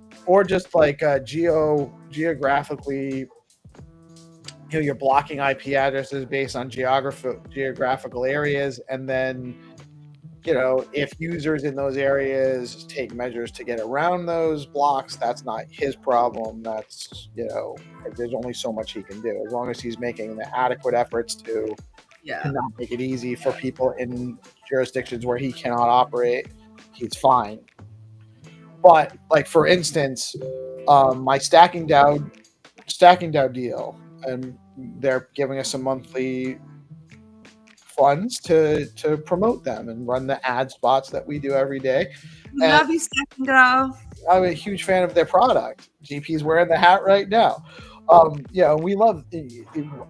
geographically. You're blocking IP addresses based on geographical areas, and then if users in those areas take measures to get around those blocks, that's not his problem. That's there's only so much he can do as long as he's making the adequate efforts to not make it easy for people in jurisdictions where he cannot operate. He's fine. But for instance, my stacking DAO deal, and they're giving us some monthly funds to promote them and run the ad spots that we do every day. Love you, Stacking DAO. I'm a huge fan of their product. GP's wearing the hat right now. I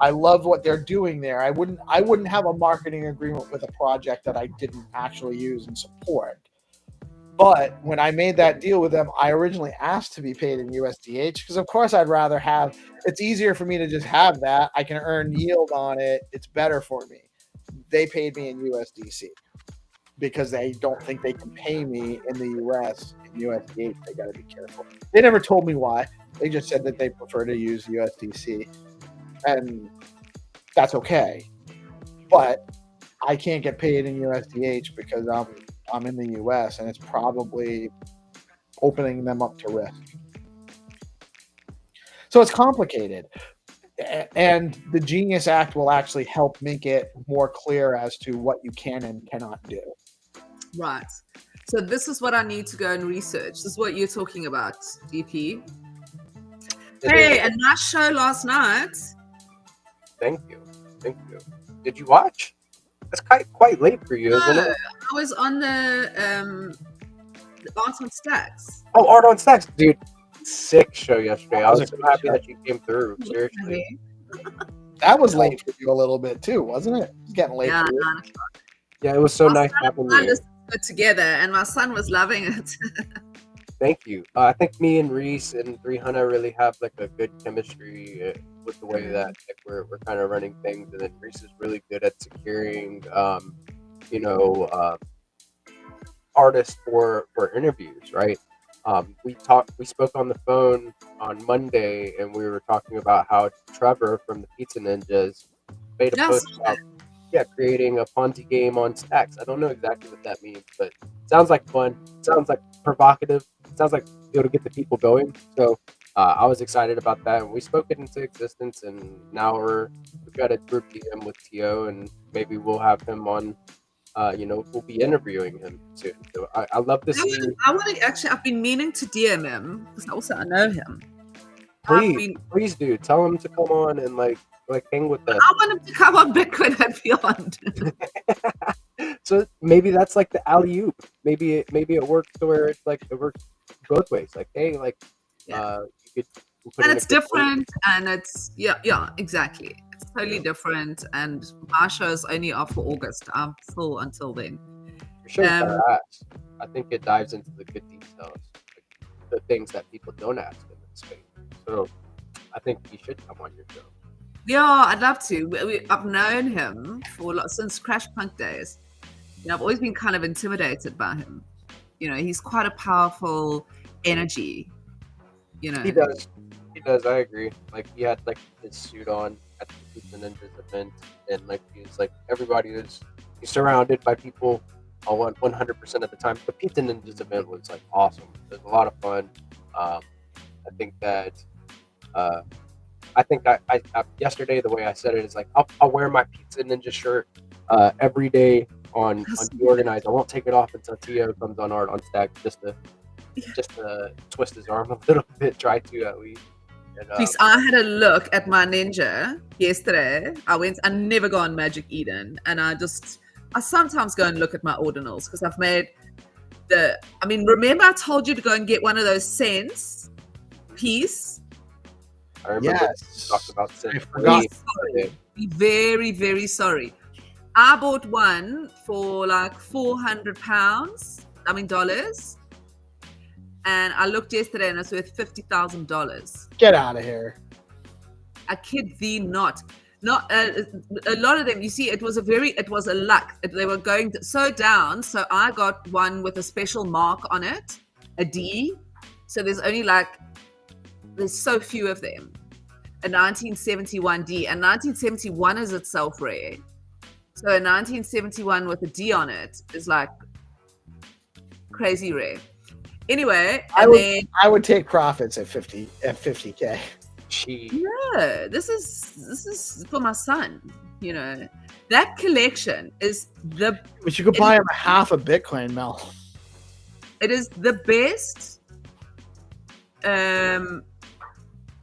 love what they're doing there. I wouldn't have a marketing agreement with a project that I didn't actually use and support. But when I made that deal with them, I originally asked to be paid in USDH because, of course, I'd rather have. It's easier for me to just have that. I can earn yield on it. It's better for me. They paid me in USDC because they don't think they can pay me in the US in USDH. They got to be careful. They never told me why. They just said that they prefer to use USDC, and that's okay. But I can't get paid in USDH because I'm in the US, and it's probably opening them up to risk. So it's complicated. And the Genius Act will actually help make it more clear as to what you can and cannot do. Right. So this is what I need to go and research. This is what you're talking about, DP. Hey, a nice show last night. Thank you. Did you watch? That's quite late for you, isn't it? I was on the Art on Stacks. Oh, Art on Stacks, dude. Sick show yesterday. I was so happy that you came through. Seriously. That was late for you a little bit too, wasn't it? It was getting late for you. 9 o'clock. Yeah, it was so nice having I you. listened to it together, and my son was loving it. Thank you. I think me and Reese and Rihanna really have like a good chemistry with the way that like, we're kind of running things, and then Reese is really good at securing, artists for interviews, right? We spoke on the phone on Monday, and we were talking about how Trevor from the Pizza Ninjas made a post about creating a Ponzi game on Stacks. I don't know exactly what that means, but it sounds like fun. It sounds like provocative. It sounds like it'll get the people going. So I was excited about that, and we spoke it into existence. And now we've got a group DM with Tio, and maybe we'll have him on. We'll be interviewing him soon. So I love to see. I've been meaning to DM him because also I know him. Please do. Tell him to come on and like hang with us. I want him to come on Bitcoin and Beyond. So maybe that's like the alley oop. Maybe it works to where it's like it works both ways. Like, hey, like you could. And it's different, and it's exactly. It's totally different, and my show is only off for August. I'm full until then. Your show's badass. I think it dives into the good details, like the things that people don't ask in this space. So I think he should come on your show. Yeah, I'd love to. I've known him since Crash Punk days. I've always been kind of intimidated by him. He's quite a powerful energy. He does. I agree. Like he had like his suit on at the Pizza Ninjas event, and like he's like he's surrounded by people 100% of the time. The Pizza Ninjas event was like awesome. It was a lot of fun. I think that yesterday the way I said it is like I'll wear my Pizza Ninja shirt every day on DeOrganized. I won't take it off until Tio comes on Art on Stack just to twist his arm a little bit, try to at least. And, Please, I had a look at my ninja yesterday. I never go on Magic Eden, and I sometimes go and look at my ordinals because I've made remember I told you to go and get one of those cents piece? I remember yes. Talked about cents. I forgot. Very, very sorry. I bought one for like $400, and I looked yesterday and it's worth $50,000. Get out of here. I kid thee not. Not a lot of them. You see, it was a luck. They were going so down. So I got one with a special mark on it, a D. So there's so few of them. A 1971 D, and 1971 is itself rare. So a 1971 with a D on it is like crazy rare. Anyway, I would take profits at 50K. Yeah, this is for my son. That collection is But you could buy him half a Bitcoin, Mel. It is the best. It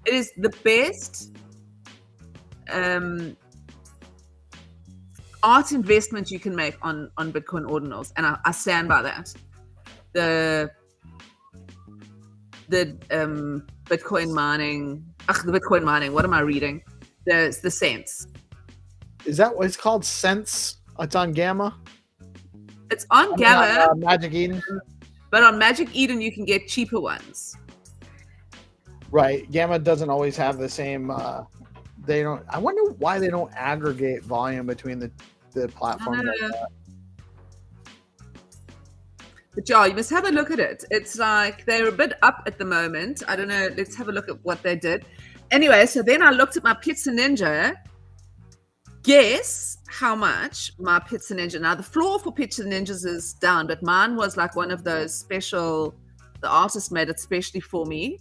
is the best art investment you can make on Bitcoin ordinals, and I stand by that. The Bitcoin mining. The Bitcoin mining. What am I reading? The cents. Is that what it's called? Cents? It's on Gamma. It's on Gamma. Magic Eden. But on Magic Eden, you can get cheaper ones. Right. Gamma doesn't always have the same. They don't. I wonder why they don't aggregate volume between the platforms. Like that. But yeah, you must have a look at it. It's like they're a bit up at the moment. I don't know. Let's have a look at what they did. Anyway, so then I looked at my Pizza Ninja. Guess how much my Pizza Ninja. Now the floor for Pizza Ninjas is down, but mine was like one of those special. The artist made it specially for me.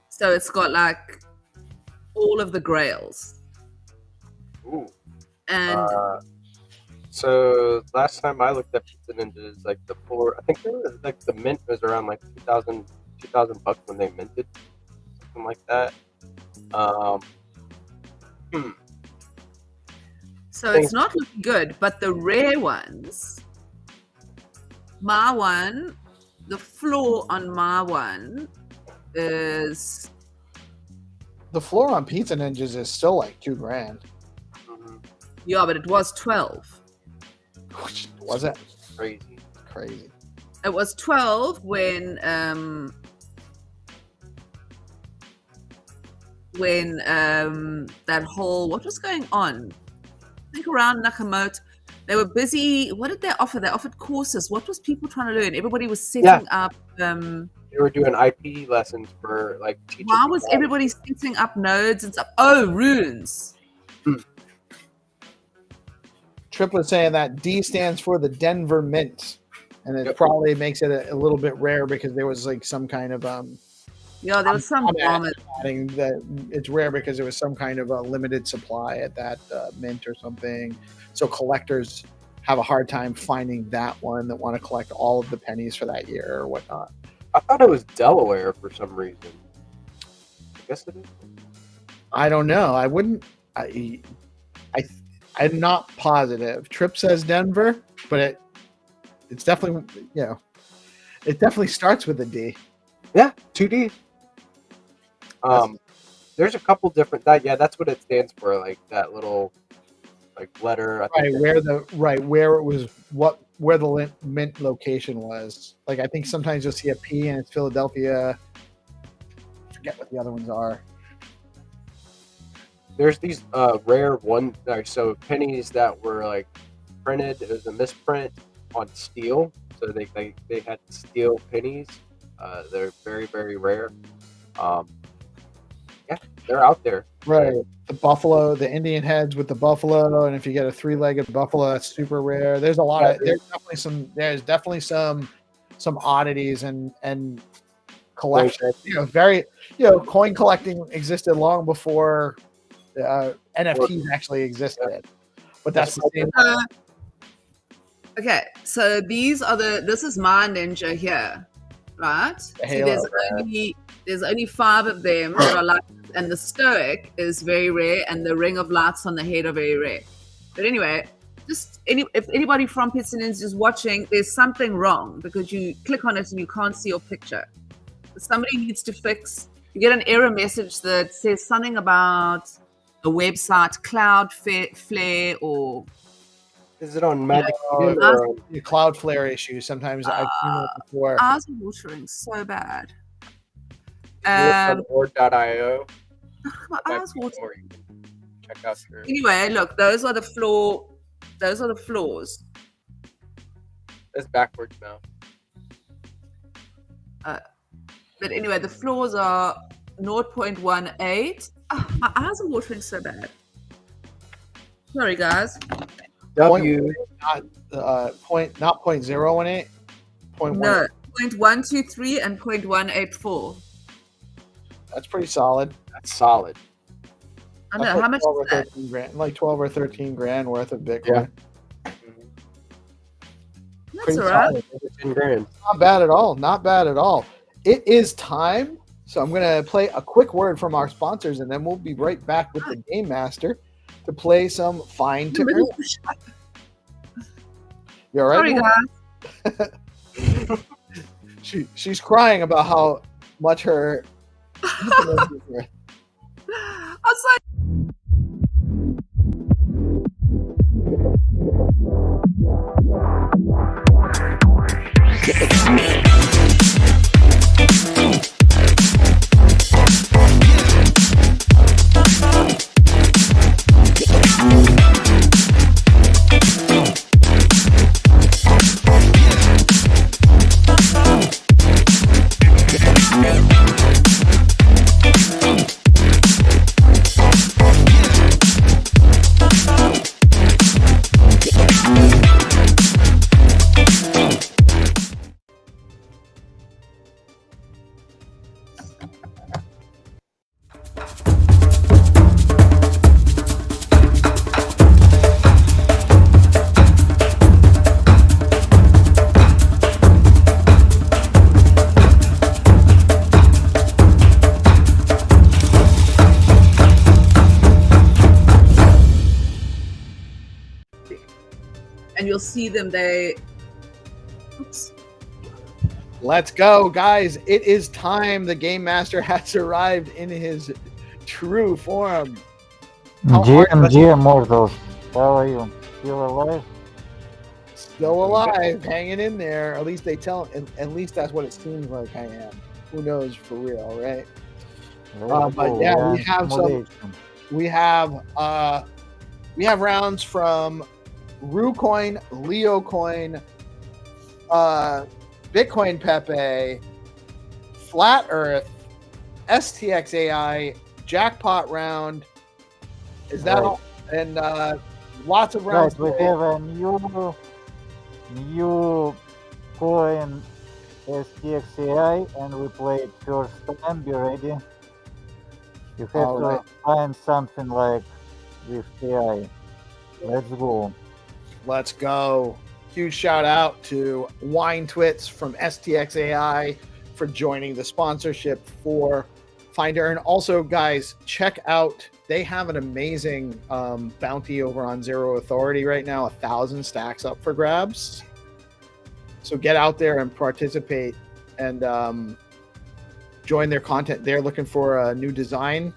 So it's got like all of the grails. Ooh. And so last time I looked at Pizza Ninjas, like the floor, I think there was like the mint was around like $2,000 when they minted. something like that. So it's not looking good, but the rare ones, my one, the floor on my one is The floor on Pizza Ninjas is still like $2,000. yeah, but it was 12. Was it? Crazy. Crazy. It was 12 when that whole, what was going on? I think around Nakamoto, they were busy. What did they offer? They offered courses. What was people trying to learn? Everybody was setting up. They were doing IP lessons for like teaching. Why was everybody setting up nodes and stuff? Oh, runes. Trip was saying that D stands for the Denver Mint, and it probably makes it a little bit rare because there was like some kind of yeah, there was some drama. adding that it's rare because there was some kind of a limited supply at that mint or something. So collectors have a hard time finding that one that want to collect all of the pennies for that year or whatnot. I thought it was Delaware for some reason. I guess it is. I don't know. I wouldn't. I'm not positive. Trip says Denver, but it's definitely, you know, it definitely starts with a D. Yeah, 2D. There's a couple different that's what it stands for, like that little like letter. Where it was, where the mint location was. Like I think sometimes you'll see a P and it's Philadelphia. I forget what the other ones are. There's these rare one, so pennies that were like printed. It was a misprint on steel, so they had steel pennies. They're very, very rare. They're out there. Right. The buffalo, the Indian heads with the buffalo, and if you get a 3-legged buffalo, that's super rare. There's a lot of there's definitely some oddities and collections. You know, coin collecting existed long before NFTs actually existed. But that's the same. Okay, so this is my ninja here, right? So there's only 5 of them that are like, and the stoic is very rare, and the ring of lights on the head are very rare. But anyway, if anybody from Pizza Ninjas is watching, there's something wrong because you click on it and you can't see your picture. Somebody needs to fix. You get an error message that says something about a website, Cloudflare, or is it on Magic? The Cloudflare issue. Sometimes I've seen it before. Eyes are watering so bad. Or.io. My eyes watering. Check out your. Anyway, look, those are the floors. It's backwards now. But anyway, the floors are 0.18. Oh, my eyes are watering so bad. Sorry, guys. W. Not 0.018. 0.123 and 0.184. That's pretty solid. That's solid. I know. How much is that? $13,000, like 12 or 13 grand worth of Bitcoin. Yeah. That's all right. $10,000. Not bad at all. Not bad at all. It is time. So I'm going to play a quick word from our sponsors, and then we'll be right back with the Game Master to play some Find2Earn. You all right? Sorry, guys. She's crying about how much her. I was like. and you'll see them. Oops. Let's go, guys. It is time. The Game Master has arrived in his true form. GM Mortals, how are you? Still alive? Still alive, hanging in there. At least they tell. At least that's what it seems like I am. Who knows for real, right? But yeah, we have some. We have rounds from RuCoin, LeoCoin, Bitcoin Pepe, Flat Earth, STX AI, Jackpot round. Is that all? And lots of rounds. Right, we have a new coin STX AI, and we play it first time. Be ready. You have to find something like with AI. Let's go. Let's go. Huge shout out to Wine from STX AI for joining the sponsorship for Find2Earn. Also, guys, check out, they have an amazing bounty over on Zero Authority right now, 1,000 stacks up for grabs. So get out there and participate and join their content. They're looking for a new design.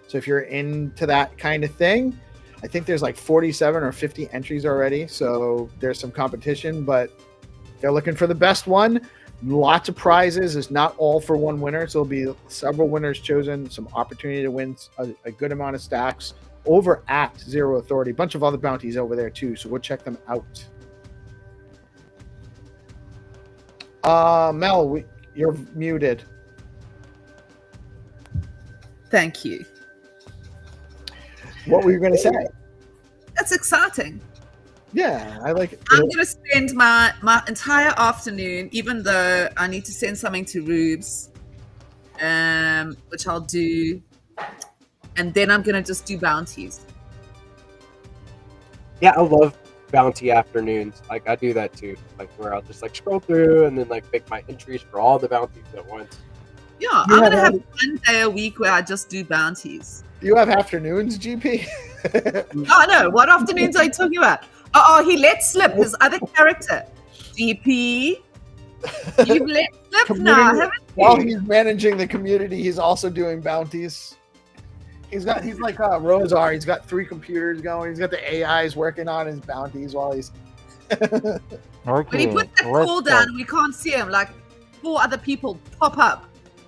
So if you're into that kind of thing, I think there's like 47 or 50 entries already. So there's some competition, but they're looking for the best one. Lots of prizes. It's not all for one winner. So there'll be several winners chosen, some opportunity to win a good amount of stacks over at Zero Authority. A bunch of other bounties over there too. So go check them out. Mel, you're muted. Thank you. What were you going to say? That's exciting. Yeah, I like it. I'm going to spend my entire afternoon, even though I need to send something to Rubes, which I'll do, and then I'm going to just do bounties. Yeah, I love bounty afternoons. Like, I do that too. Like, where I'll just like scroll through and then like make my entries for all the bounties at once. Yeah, I'm going to have one day a week where I just do bounties. You have afternoons, GP? Oh, no. What afternoons are you talking about? Oh, he let slip his other character. GP, you've let slip now, haven't you? While he's managing the community, he's also doing bounties. He's like Rosar. He's got 3 computers going. He's got the AIs working on his bounties while he's... Okay, when he puts the call down, we can't see him. Like 4 other people pop up.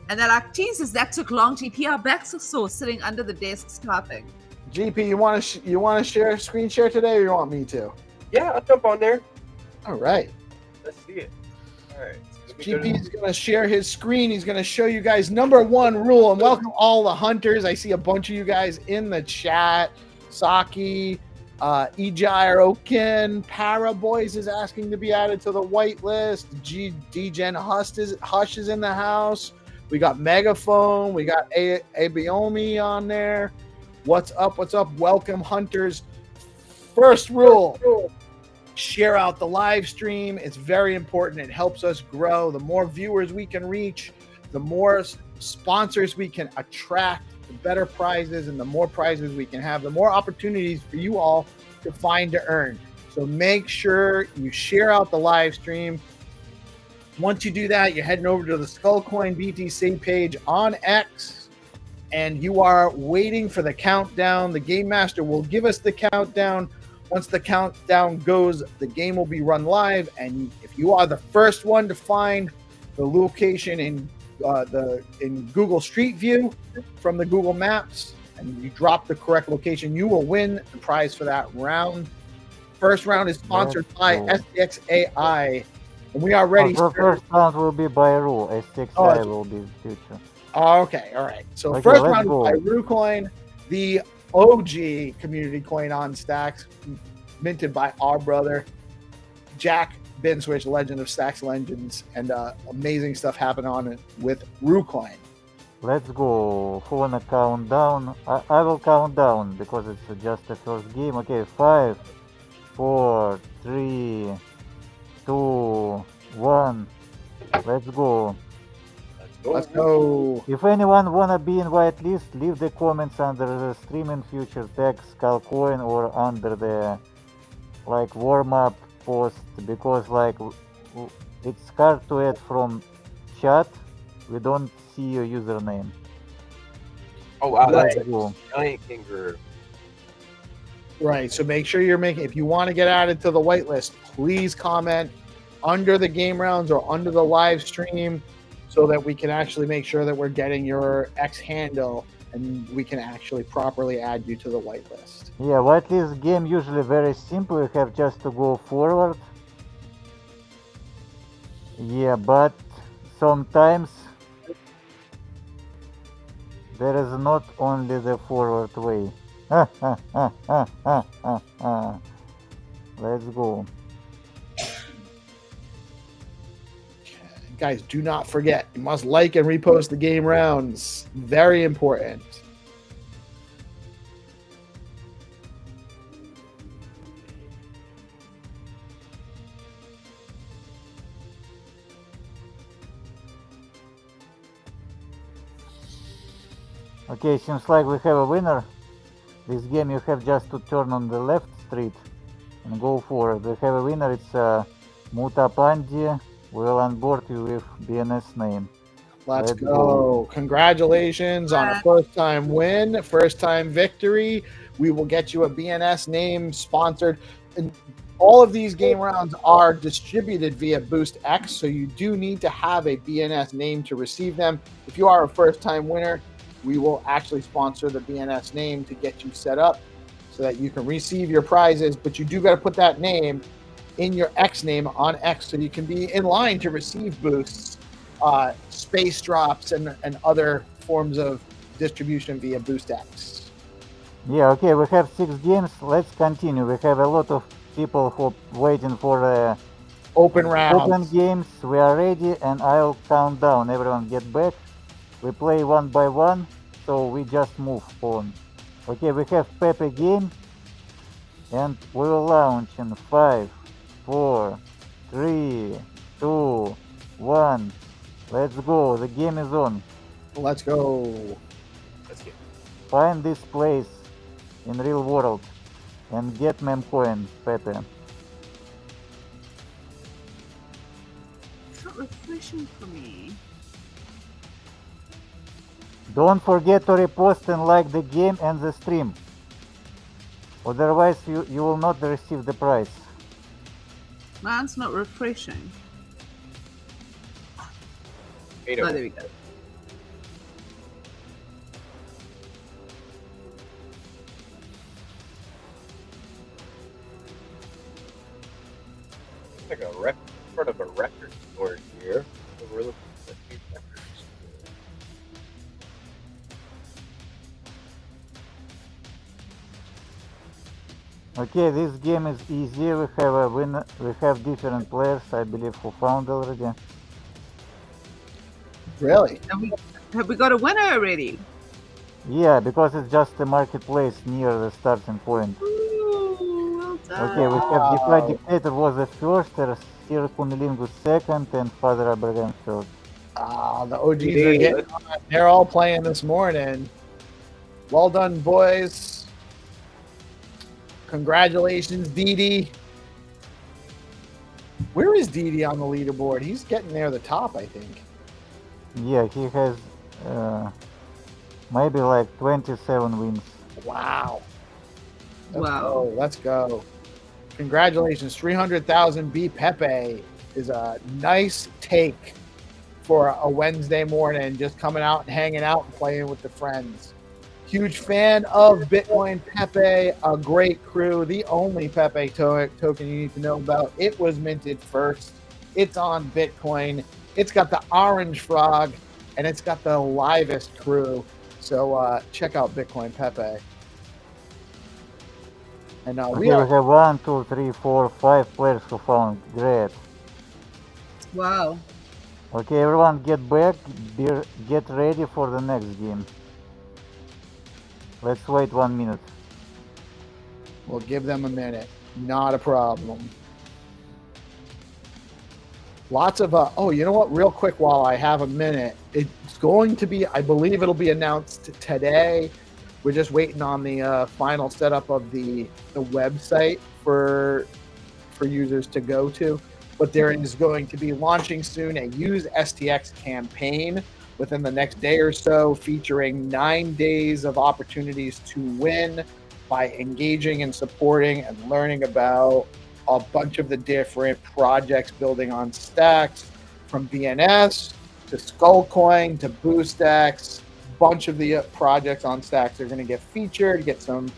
And they're like, Jesus, that took long, GP. Our backs are sore sitting under the desks typing. GP, you want to share screen share today, or you want me to? Yeah, I'll jump on there. All right. Let's see it. All right. GP is going to share his screen. He's going to show you guys number 1 rule, and welcome all the hunters. I see a bunch of you guys in the chat. Saki, Ejire Okin, Paraboys is asking to be added to the whitelist. DGen Hush is in the house. We got Megaphone. We got Abiomi on there. What's up? What's up? Welcome, hunters. First rule, share out the live stream. It's very important. It helps us grow. The more viewers we can reach, the more sponsors we can attract, the better prizes, and the more prizes we can have, the more opportunities for you all to find to earn. So make sure you share out the live stream. Once you do that, you're heading over to the Skullcoin BTC page on X, and you are waiting for the countdown. The Game Master will give us the countdown. Once the countdown goes, the game will be run live, and if you are the first one to find the location in Google Street View from the Google Maps, and you drop the correct location, you will win the prize for that round. First round is sponsored by STX AI. And we are ready. The first round will be by rule. STX will be future. Okay, all right. So first round is by RuCoin, the OG community coin on stacks, minted by our brother Jack Binswitch, Legend of Stacks Legends, and amazing stuff happened on it with RuCoin. Let's go. Who wanna count down? I will count down because it's just the first game. Okay, 5, 4, 3, 2, 1. Let's go. Let's go. If anyone wanna be in whitelist, leave the comments under the streaming future tag Skullcoin or under the like warm up post because like it's hard to add from chat. We don't see your username. Oh wow, that's Let's go. a giant kangaroo. Right. So make sure you're making, if you want to get added to the whitelist, please comment under the game rounds or under the live stream so that we can actually make sure that we're getting your X handle and we can actually properly add you to the whitelist. Yeah, whitelist game usually very simple. You have just to go forward. Yeah, but sometimes there is not only the forward way. Let's go. Guys, do not forget, you must like and repost the game rounds. Very important. Okay, seems like we have a winner. This game you have just to turn on the left street and go forward. We have a winner, it's Mutapandi. We'll onboard you with BNS name. Let's go. Congratulations on a first time win, first time victory. We will get you a BNS name sponsored. And all of these game rounds are distributed via Boost X, so you do need to have a BNS name to receive them. If you are a first time winner, we will actually sponsor the BNS name to get you set up so that you can receive your prizes, but you do got to put that name in your X name on X so you can be in line to receive boosts, space drops, and other forms of distribution via Boost X. Yeah, okay, we have 6 games. Let's continue. We have a lot of people who waiting for open rounds. Open games. We are ready, and I'll count down. Everyone get back. We play one by one, so we just move on. Okay, we have Pepe game, and we will launch in 5, 4, 3, 2, 1. Let's go. The game is on. Let's go. Let's get Find this place in real world and get meme coin, Pepe. It's not refreshing for me. Don't forget to repost and like the game and the stream. Otherwise you will not receive the prize. Mine's not refreshing. Oh, there we go. like a sort of a record store here. So we're looking for a few records. Okay, this game is easy. We have a winner. We have different players, I believe, who found already. Really? Have we got a winner already? Yeah, because it's just a marketplace near the starting point. Ooh, well done. Okay, we have DeFi Dictator was the first, Sir Kunilingus second, and Father Abraham third. The OGs are getting on. They're all playing this morning. Well done, boys. Congratulations, Didi. Where is Didi on the leaderboard? He's getting near the top, I think. Yeah, he has maybe like 27 wins. Wow. Wow. Let's go. Congratulations. 300,000 B Pepe is a nice take for a Wednesday morning, just coming out and hanging out and playing with the friends. Huge fan of Bitcoin Pepe, a great crew, the only Pepe token you need to know about. It was minted first. It's on Bitcoin. It's got the orange frog, and it's got the livest crew. So check out Bitcoin Pepe. And Okay, we are we have 1, 2, 3, 4, 5 players who found. Great. Wow. Okay, everyone get back. Get ready for the next game. Let's wait 1 minute. We'll give them a minute. Not a problem. Lots of, oh, you know what? Real quick, while I have a minute, it's going to be, I believe it'll be announced today. We're just waiting on the final setup of the website for for users to go to. But there is going to be launching soon a Use STX campaign within the next day or so, featuring 9 days of opportunities to win by engaging and supporting and learning about a bunch of the different projects building on stacks, from BNS to Skullcoin to BoostX. Bunch of the projects on stacks are going to get featured, get some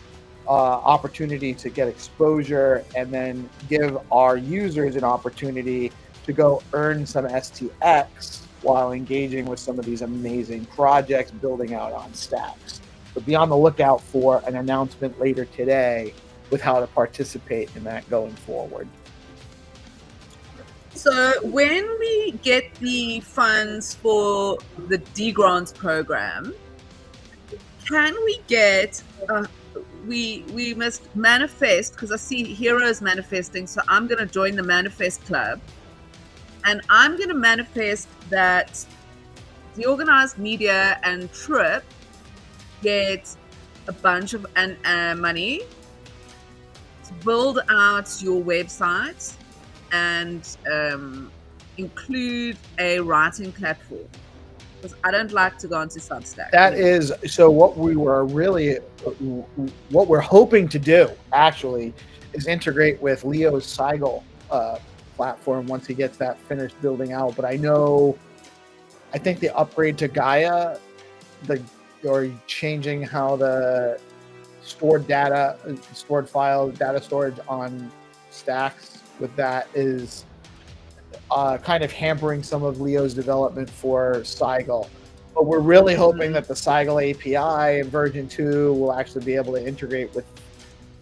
opportunity to get exposure, and then give our users an opportunity to go earn some STX while engaging with some of these amazing projects building out on stacks. So be on the lookout for an announcement later today with how to participate in that going forward. So when we get the funds for the D grants program, can we get we must manifest, because I see heroes manifesting, so I'm going to join the manifest club, and I'm going to manifest that DeOrganized Media and Trip get a bunch of money to build out your website and include a writing platform, because I don't like to go onto Substack. That is, so what we're hoping to do actually is integrate with Leo's Seigel platform once he gets that finished building out. But I think the upgrade to Gaia, or changing how the stored file data storage on stacks with that is kind of hampering some of Leo's development for Seigel. But we're really hoping that the Seigel API in version 2 will actually be able to integrate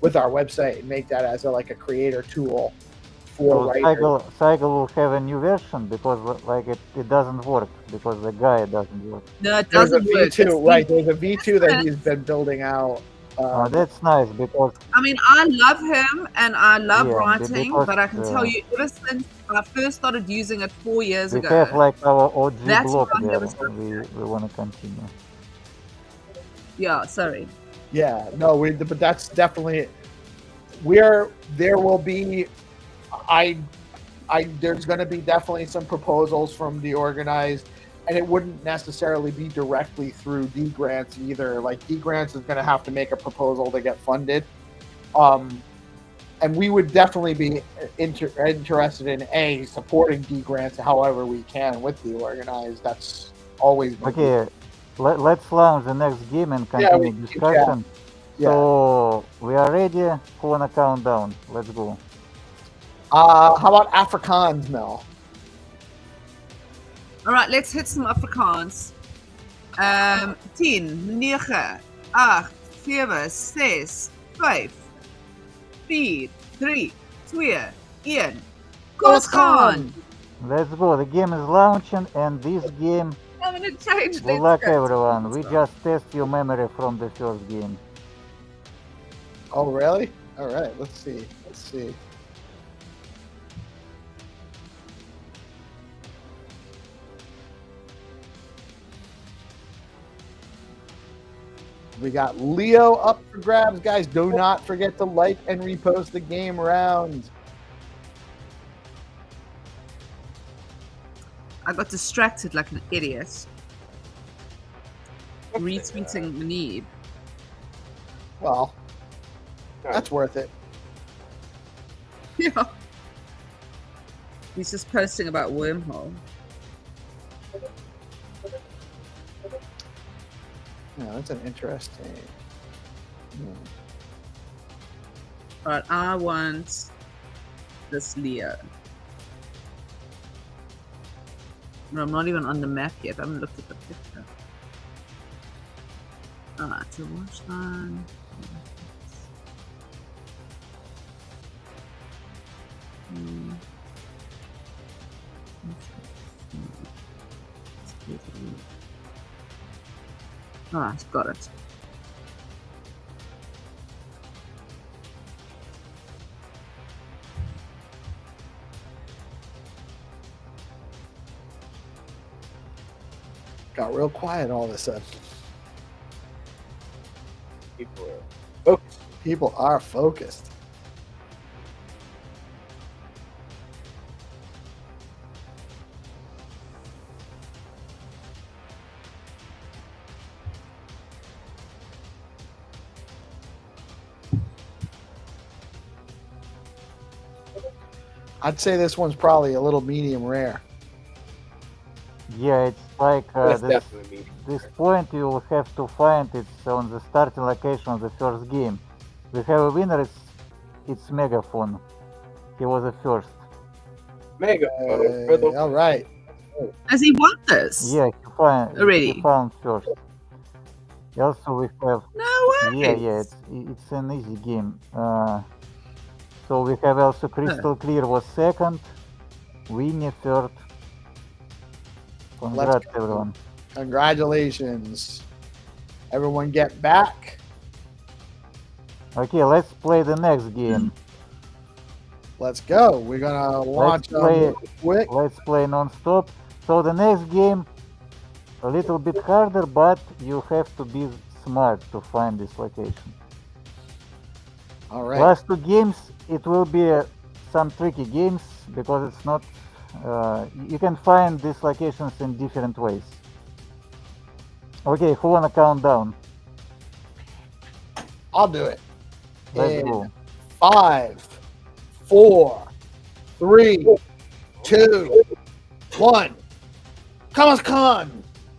with our website and make that as a creator tool for writers. Seigel will have a new version because it doesn't work, because the Gaia doesn't work. No, it There's a doesn't work. V2, right? There's a V2 that he's been building out. That's nice, because I mean, I love him and I love Yeah, writing, because, but I can tell you, ever since I first started using it 4 years we ago, have our OG that's block why I there. never stopped We want to continue. yeah, sorry. Yeah, no, but that's definitely there will be. There's going to be definitely some proposals from DeOrganized, and it wouldn't necessarily be directly through D grants either. D grants is going to have to make a proposal to get funded, and we would definitely be interested in supporting D grants however we can with DeOrganized. That's always Okay. Let's launch the next game and continue discussion. Yeah. So we are ready for a countdown. Let's go. How about Afrikaans, Mel? All right, let's hit some Afrikaans. 10, 9, 8, 7, 6, 5, 4, 3, 2, 1. Kos gaan! Let's go. The game is launching, and this game, I'm gonna change good luck everyone. We just test your memory from the first game. Oh, really? All right, let's see. We got Leo up for grabs, guys. Do not forget to like and repost the game round. I got distracted like an idiot. Retweeting Manib. Well, that's worth it. Yeah. He's just posting about Wormhole. Yeah, that's an interesting. But I want this Leo. No, I'm not even on the map yet. I haven't looked at the picture. Alright, so watch line. Alright, got it. Got real quiet all of a sudden. People are focused. People are focused. I'd say this one's probably a little medium rare. Yeah, it's like That's definitely me. this point you will have to find. It's on the starting location of the first game. We have a winner. It's Megaphone. He was the first. Mega for the All right. Has he won this? Yeah, Already? he found first. Also, we have No way. yeah. It's an easy game. So we have also Crystal Clear was second, Winnie third. Congrats, go. everyone. Congratulations. Everyone get back. Okay, let's play the next game. Let's go. We're gonna launch play- quick. Let's play non-stop. So the next game, a little bit harder, but you have to be smart to find this location. All right. Last two games, it will be some tricky games because it's not. You can find these locations in different ways. Okay, who wanna count down? I'll do it. Let's In go. 5, 4, 3, 2, 1. Come.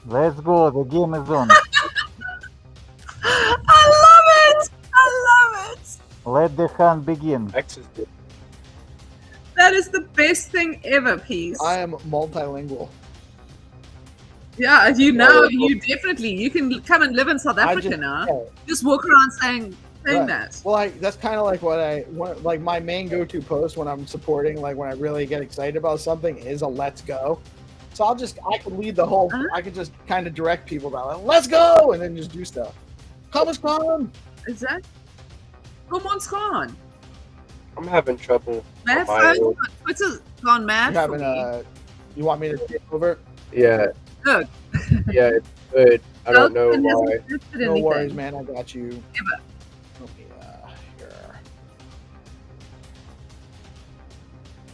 Let's go. The game is on. I love it. I love it. Let the hunt begin. X is good. That is the best thing ever, Peace. I am multilingual. Yeah, you definitely, you can come and live in South Africa now. yeah. Just walk around saying Right. that. Well, that's kind of like like my main go-to post when I'm supporting, like when I really get excited about something, is a let's go. So I could lead the whole. I could just kind of direct people about like, let's go, and then just do stuff. Come. Is that? Come on, Scan. I'm having trouble. Matt, on my end. Twitter's gone mad You for having me. you want me to take over? Yeah. Look. Yeah, it's good. I don't know Elton hasn't why. posted No anything. worries, man. I got you. Ever. Let me here.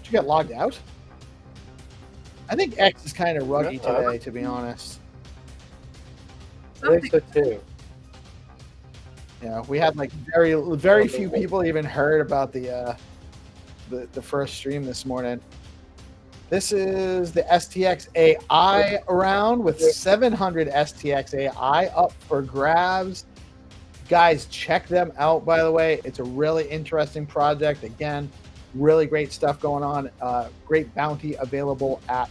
Did you get logged out? I think X is kind of ruggy today, to be honest. I think so too. Yeah, we had like very few people even heard about the first stream this morning. This is the STX AI round with 700 STX AI up for grabs. Guys, check them out, by the way. It's a really interesting project. Again, really great stuff going on. Great bounty available at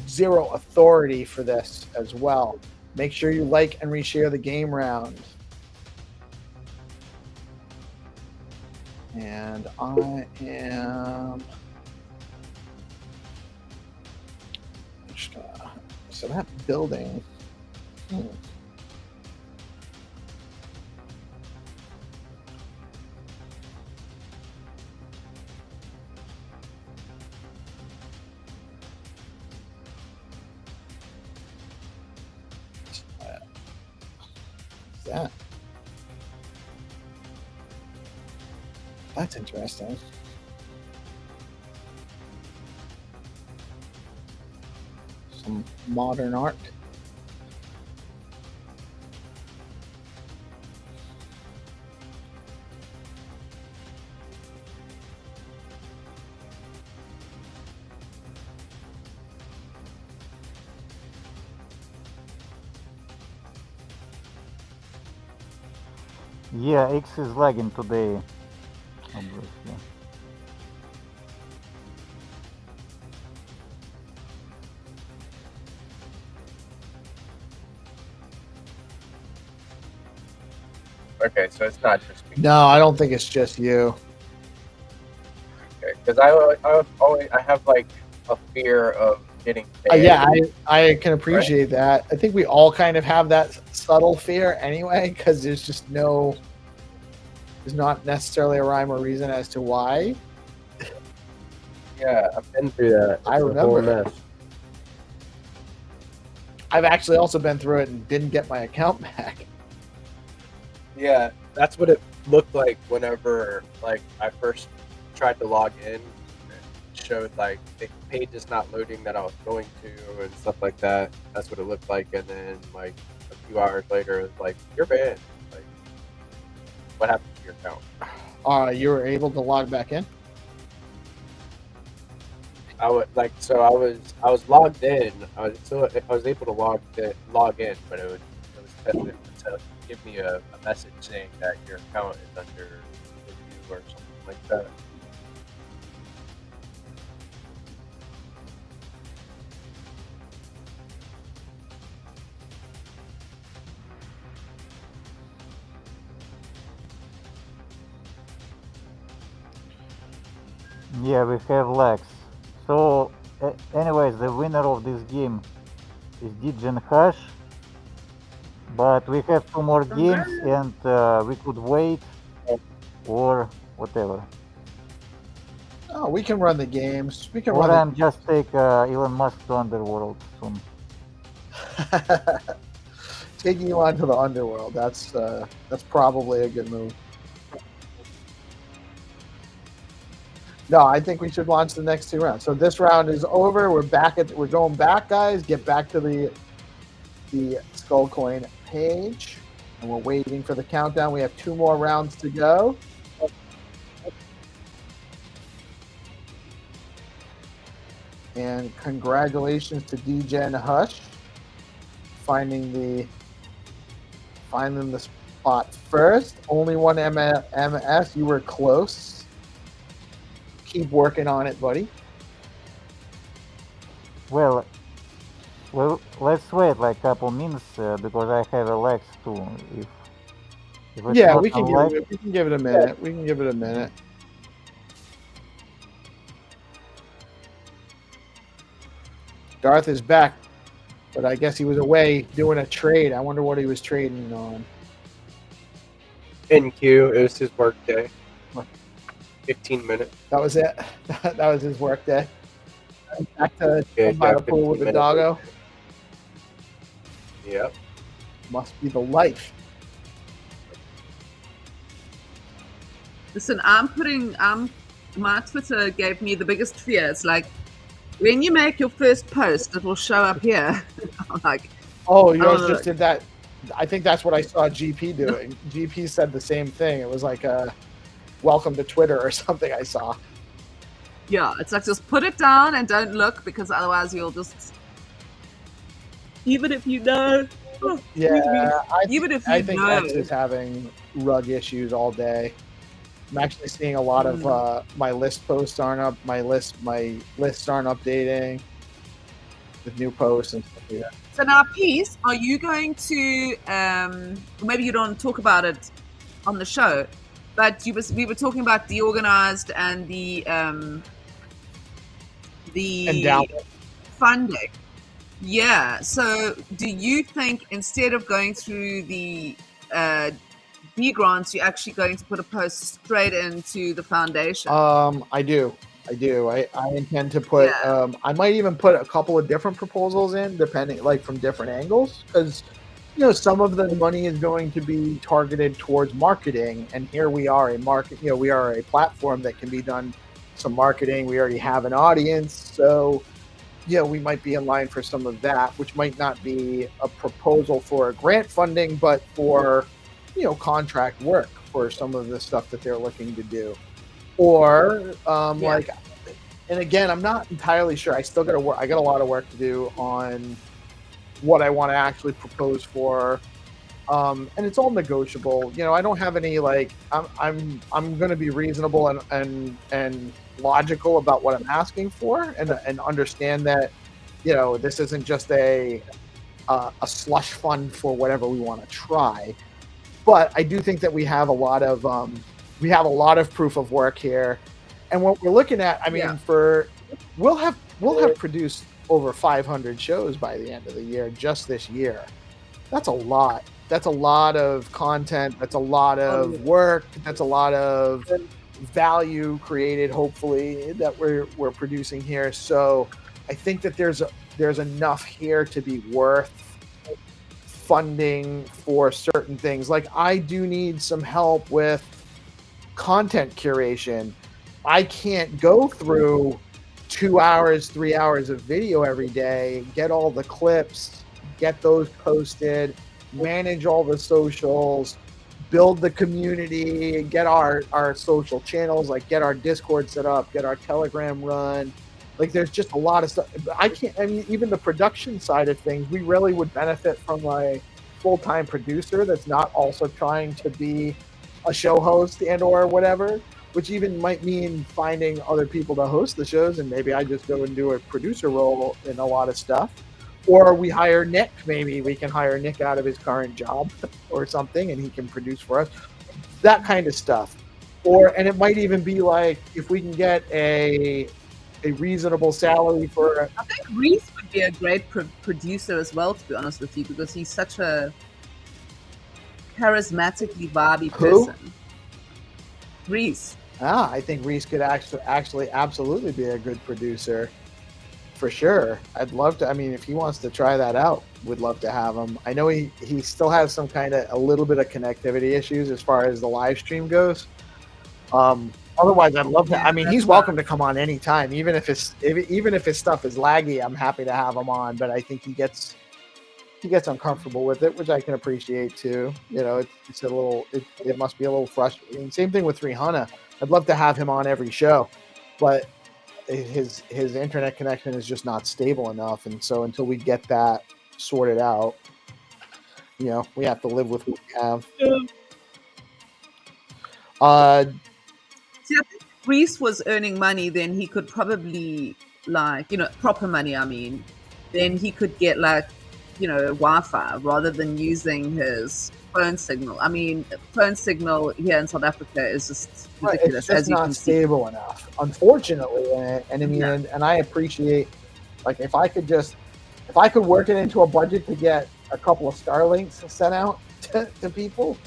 Zero Authority for this as well. Make sure you like and reshare the game round. And I am just gonna, so that building. That. That's interesting. Some modern art. Yeah, X is lagging today, obviously. Okay, so it's not just me. No, I don't think it's just you. Okay, because I have like a fear of getting banned. Yeah, I can appreciate that. I think we all kind of have that subtle fear anyway, because there's not necessarily a rhyme or reason as to why. Yeah, I've been through that. I It's a whole remember. mess. I've actually also been through it and didn't get my account back. Yeah, that's what it looked like whenever like I first tried to log in. It showed like the page is not loading that I was going to and stuff like that. That's what it looked like, and then like a few hours later, it's like you're banned. Like, what happened to your account? You were able to log back in? I would like so I was logged in. I was able to log in, but it was to give me a message saying that your account is under review or something like that. Yeah, we have lags. So, anyways, the winner of this game is DJ Hash. But we have 2 more games, and we could wait or whatever. Oh, we can run the games. We can Or run I'm just take Elon Musk to Underworld soon. taking you on to the underworld. That's probably a good move. No, I think we should launch the next 2 rounds. So this round is over. We're going back, guys. Get back to the Skullcoin page, and we're waiting for the countdown. We have 2 more rounds to go. And congratulations to DJ and Hush finding the spot first. Only 1 MS. You were close. Keep working on it, buddy. Well, let's wait like couple minutes because I have a lags too. If it's Yeah, not we can unlike, give it a minute. We can give it a minute. Darth is back, but I guess he was away doing a trade. I wonder what he was trading on. NQ, it was his work day. 15 minutes. That was it. That was his work day. Back to Yeah, by the pool with the 15 doggo. Yep. Must be the life. Listen, my Twitter gave me the biggest fear. It's like, when you make your first post, it will show up here. I'm like, Oh, yours Oh, just did that. I think that's what I saw GP doing. GP said the same thing. It was like a welcome to Twitter or something I saw. yeah, it's like just put it down and don't look, because otherwise you'll just, even if you know, oh, Yeah, even if I you think know, X is having rug issues all day. I'm actually seeing a lot of my list posts aren't up. My lists aren't updating with new posts and stuff like that. So now, Peace, are you going to, maybe you don't talk about it on the show, but we were talking about DeOrganized and the Endowment. funding. Yeah. So do you think instead of going through the B grants, you're actually going to put a post straight into the foundation? I do. I intend to put. Yeah. I might even put a couple of different proposals in, depending, like from different angles, because some of the money is going to be targeted towards marketing, and here we are a market. We are a platform that can be done some marketing. We already have an audience, so we might be in line for some of that, which might not be a proposal for a grant funding, but for contract work for some of the stuff that they're looking to do. Or like, and again, I'm not entirely sure. I still got to work. I got a lot of work to do on what I want to actually propose for, and it's all negotiable. I don't have any like. I'm going to be reasonable and logical about what I'm asking for, and understand that this isn't just a slush fund for whatever we want to try. But I do think that we have a lot of proof of work here, and what we're looking at. I mean, we'll have produced over 500 shows by the end of the year, just this year. That's a lot. That's a lot of content. That's a lot of work. That's a lot of value created, hopefully, that we're producing here. So I think that there's enough here to be worth funding for certain things. Like, I do need some help with content curation. I can't go through 2 hours, 3 hours of video every day, get all the clips, get those posted, manage all the socials, build the community, get our social channels, like get our Discord set up, get our Telegram run, Like there's just a lot of stuff. I mean, even the production side of things, we really would benefit from a full-time producer that's not also trying to be a show host and or whatever, which even might mean finding other people to host the shows, and maybe I just go and do a producer role in a lot of stuff. Or we hire Nick. Maybe we can hire Nick out of his current job or something, and he can produce for us. That kind of stuff. And it might even be like if we can get a reasonable salary for. I think Reese would be a great producer as well, to be honest with you, because he's such a charismatically vibey Who? person. Reese. I think Reese could actually absolutely be a good producer. For sure. I'd love to. I mean, if he wants to try that out, we'd love to have him. I know he still has some kind of a little bit of connectivity issues as far as the live stream goes. Otherwise, I'd love to. I mean, he's welcome to come on anytime, even if his stuff is laggy. I'm happy to have him on, but I think he gets uncomfortable with it, which I can appreciate too. You know, it's a little. It must be a little frustrating. Same thing with 300. I'd love to have him on every show, but his internet connection is just not stable enough, and so until we get that sorted out, you know, we have to live with what we have. See, I think if Reese was earning money, then he could probably, like, you know, proper money, I mean, then he could get, like, you know, Wi-Fi rather than using his phone signal. I mean, phone signal here in South Africa is just ridiculous. It's just as you not can see. stable enough, unfortunately. And I mean, and I appreciate, like, if I could work it into a budget to get a couple of Starlinks sent out to people,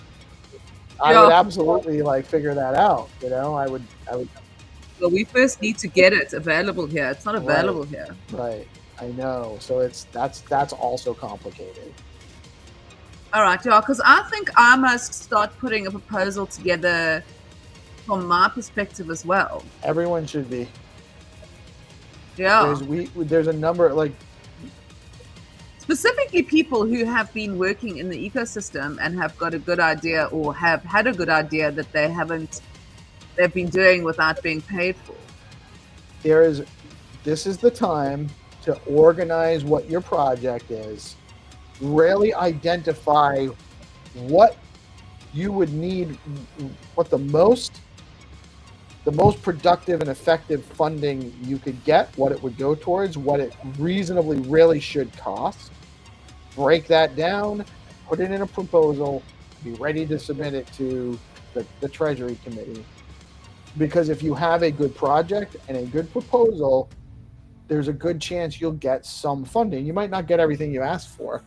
I would absolutely like figure that out. You know, I would. Well, we first need to get it available here. It's not available here. Right. I know. So that's also complicated. All right, yeah, because I think I must start putting a proposal together from my perspective as well. Everyone should be. Yeah. There's a number, like, specifically people who have been working in the ecosystem and have got a good idea or have had a good idea that they've been doing without being paid for. This is the time to organize what your project is, really identify what you would need, what the most productive and effective funding you could get, what it would go towards, what it reasonably really should cost. Break that down, put it in a proposal, be ready to submit it to the Treasury Committee. Because if you have a good project and a good proposal, there's a good chance you'll get some funding. You might not get everything you asked for,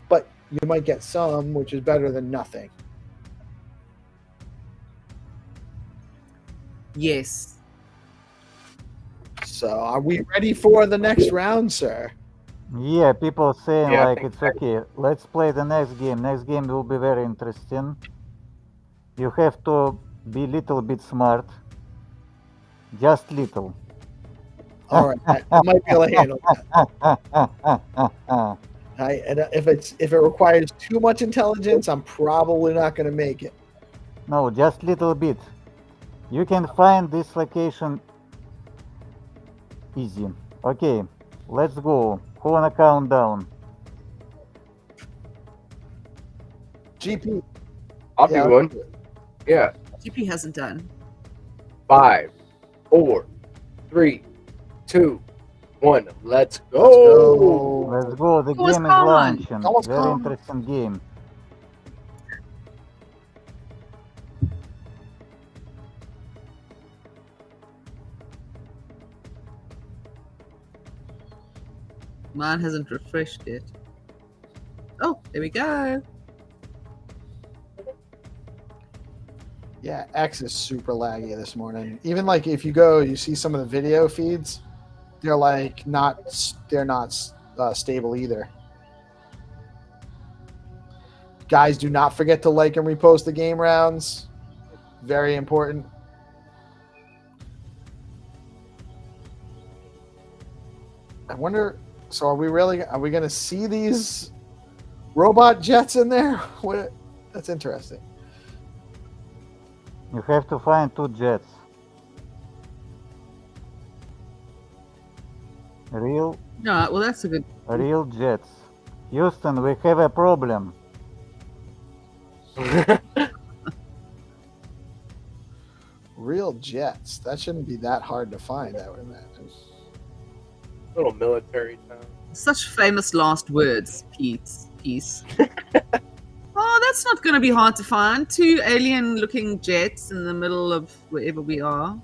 but you might get some, which is better than nothing. Yes. So are we ready for the next round, sir? Yeah, people saying Yeah, I like think it's okay. Let's play the next game. Next game will be very interesting. You have to be a little bit smart. Just little. All right, I might be able to handle that. If it requires too much intelligence, I'm probably not going to make it. No, just little bit. You can find this location easy. Okay, let's go. Who wanna count down? GP. I'll do one. Yeah. GP hasn't done. 5, 4, 3, 2, 1. Let's go. Let's go. The Who's game is calling? launching. Who's Very calling? interesting game. Mine hasn't refreshed yet. Oh, there we go. Yeah, X is super laggy this morning. Even like if you go, you see some of the video feeds, they're like not stable either. Guys, do not forget to like and repost the game rounds. Very important. I wonder. So are we going to see these robot jets in there? What? That's interesting. You have to find 2 jets. Real No, well, that's a good. Jets. Houston, we have a problem. Real jets. That shouldn't be that hard to find, I would imagine. Little military town. Such famous last words. Peace. Oh, that's not going to be hard to find. 2 alien-looking jets in the middle of wherever we are.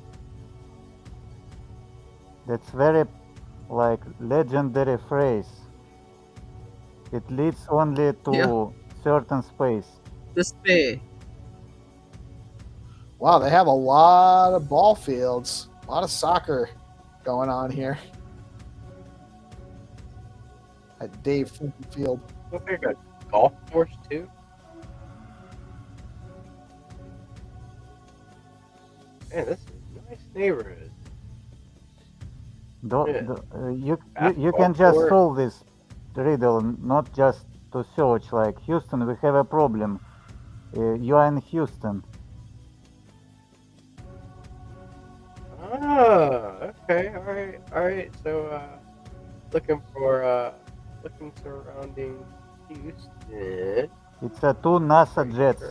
That's very legendary phrase. It leads only to certain space. Despair. Wow, they have a lot of ball fields, a lot of soccer going on here at Dave Finkel Field. Look, they got golf course too. Man, this is a nice neighborhood. You can just solve this riddle, not just to search like Houston, we have a problem. You are in Houston. Ah, okay, all right. So, looking surrounding Houston. It's a 2 NASA jets.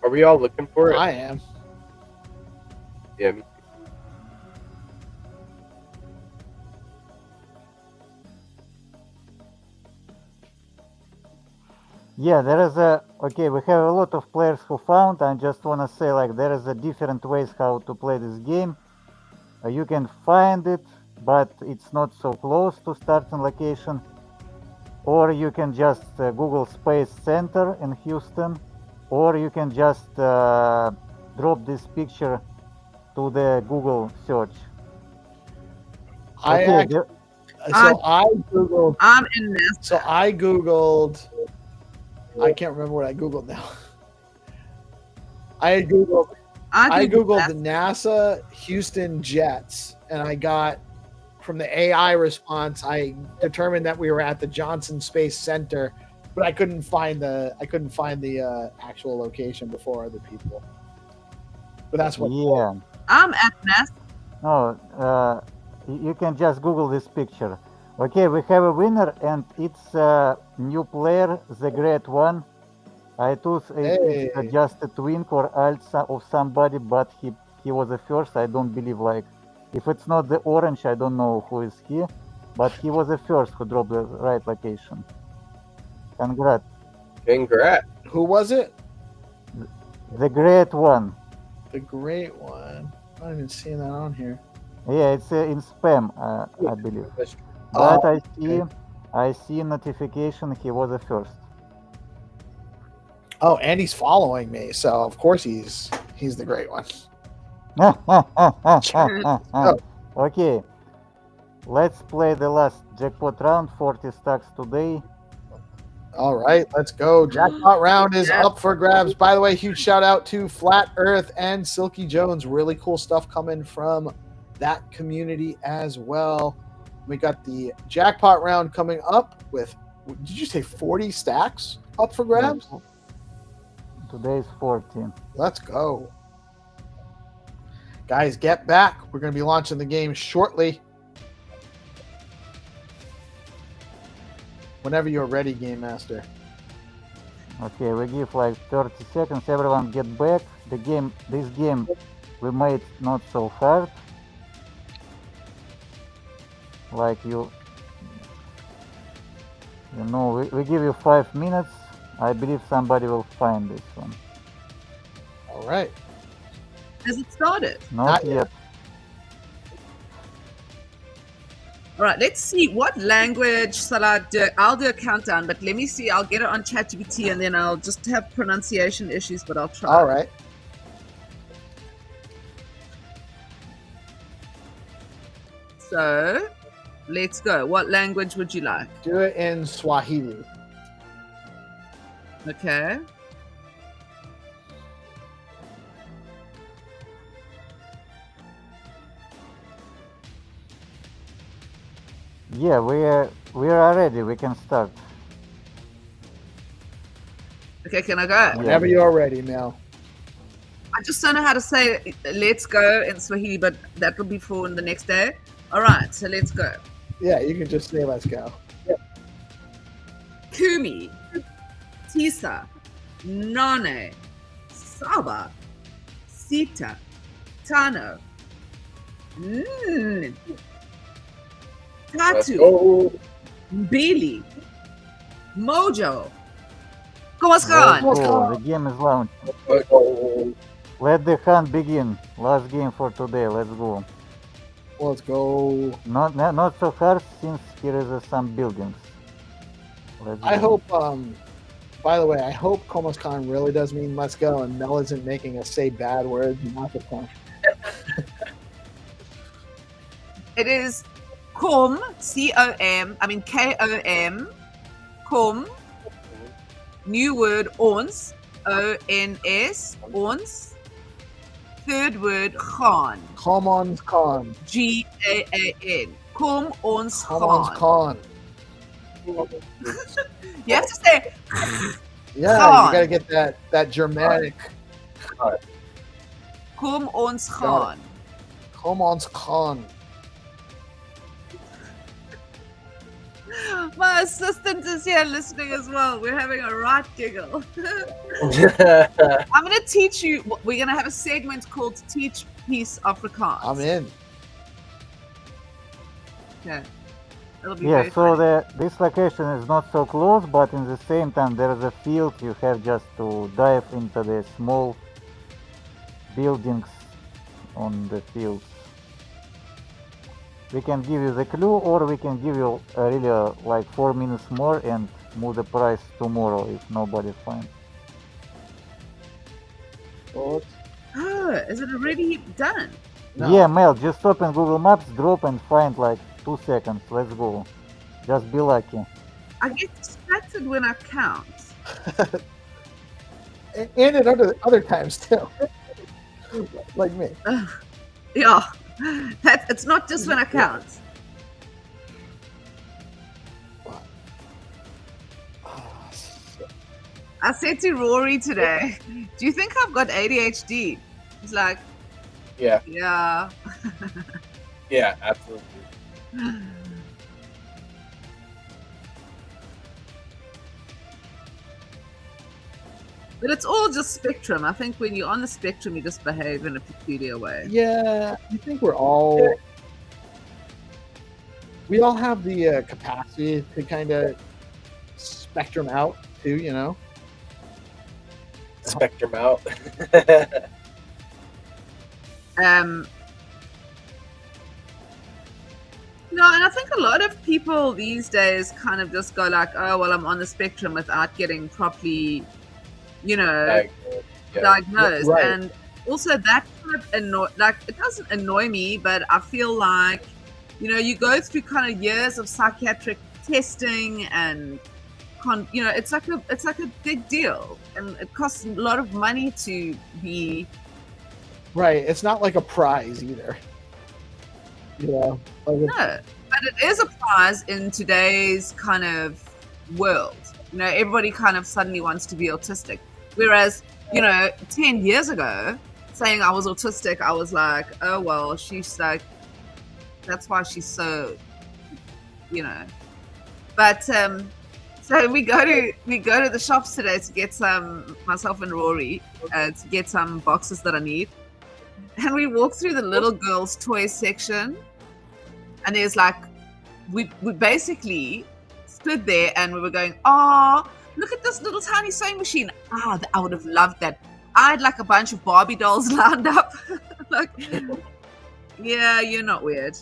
Are we all looking for it? I am. Yeah, me too. Yeah, there is okay, we have a lot of players who found. I just want to say there is a different ways how to play this game. You can find it, but it's not so close to starting location. Or you can just Google Space Center in Houston, or you can just drop this picture to the Google search. I googled. I'm in this. So I googled. I can't remember what I googled now. I googled the NASA Houston Jets, and I got from the AI response. I determined that we were at the Johnson Space Center, but I couldn't find the actual location before other people. But that's what. Yeah. I'm at NASA. No, you can just Google this picture. Okay, we have a winner, and it's a new player, the Great One. I thought it's just a twink or alt of somebody, but he was the first. I don't believe if it's not the orange, I don't know who is he, but he was the first who dropped the right location. Congrats. Who was it? The Great One. The Great One. I'm not even seeing that on here. Yeah, it's in spam, I believe. But I see notification he was the first. Oh, and he's following me, so of course he's the Great One. Okay, let's play the last jackpot round. 40 stacks today. All right, let's go. Jackpot round is up for grabs. By the way, huge shout out to Flat Earth and Silky Jones. Really cool stuff coming from that community as well. We got the jackpot round coming up with, did you say 40 stacks up for grabs? Today's 14. Let's go. Guys, get back. We're going to be launching the game shortly. Whenever you're ready, Game Master. Okay, we give like 30 seconds. Everyone get back. This game we made not so hard. Like you know, we give you 5 minutes. I believe somebody will find this one. All right. Has it started? Not yet. All right, let's see what language shall I do. I'll do a countdown, but let me see. I'll get it on ChatGPT and then I'll just have pronunciation issues, but I'll try. All right. So, let's go. What language would you like? Do it in Swahili. Okay. Yeah, we are ready. We can start. Okay, can I go? Whenever you're ready, Mel. I just don't know how to say let's go in Swahili, but that will be for the next day. All right, so let's go. Yeah, you can just say let's go. Kumi, Tisa, Nane, Saba, Sita, Tano, Tatu, Billy, Mojo. Come on, Scott. Oh, the game is launched. Let the hunt begin. Last game for today. Let's go. Let's go. Not so hard since here is some buildings. Let's I go. hope, by the way, I hope Komoscon really does mean let's go and Mel isn't making us say bad words. Not the point. It is Kom, C-O-M, K-O-M, Kom, new word, ons, O-N-S, ons, third word, Khan, Komonscon. G-A-A-N, Kom, ons, Khan. Komonscon. You have to say, Yeah, Khan. you gotta get that Germanic. Kom, ons, Got Khan. Komonscon. My assistant is here listening as well. We're having a right giggle. I'm going to teach you. We're going to have a segment called Teach Peace Afrikaans. I'm in. Okay. It'll be Yeah, very so funny. this location is not so close, but in the same time there is a field. You have just to dive into the small buildings on the fields. We can give you the clue, or we can give you really like 4 minutes more and move the price tomorrow if nobody finds. Oh, Oh, is it already done? no. Yeah, Mel, just open Google Maps, drop and find like 2 seconds. Let's go. Just be lucky. I get distracted when I count. And at other times too. Like me. Yeah. It's not just when I count. I said to Rory today, do you think I've got ADHD? He's like, Yeah, yeah. yeah, absolutely. But it's all just spectrum. I think when you're on the spectrum, you just behave in a peculiar way. Yeah, I think we all have the capacity to kind of spectrum out too, you know. Spectrum out. No, and I think a lot of people these days kind of just go like, oh, well, I'm on the spectrum without getting properly, Yeah. diagnosed. Right. And also that kind of it doesn't annoy me, but I feel like, you go through kind of years of psychiatric testing and it's like a big deal, and it costs a lot of money to be Right. It's not like a prize either. Like no, but it is a prize in today's kind of world. Everybody kind of suddenly wants to be autistic, whereas 10 years ago, saying I was autistic, I was like, oh, well, she's like, that's why she's so, But so we go to the shops today to get some, myself and Rory, to get some boxes that I need. And we walk through the little girls' toy section, and there's like, we basically stood there and we were going, oh, look at this little tiny sewing machine. I would have loved that. I had like a bunch of Barbie dolls lined up. Like, yeah, you're not weird.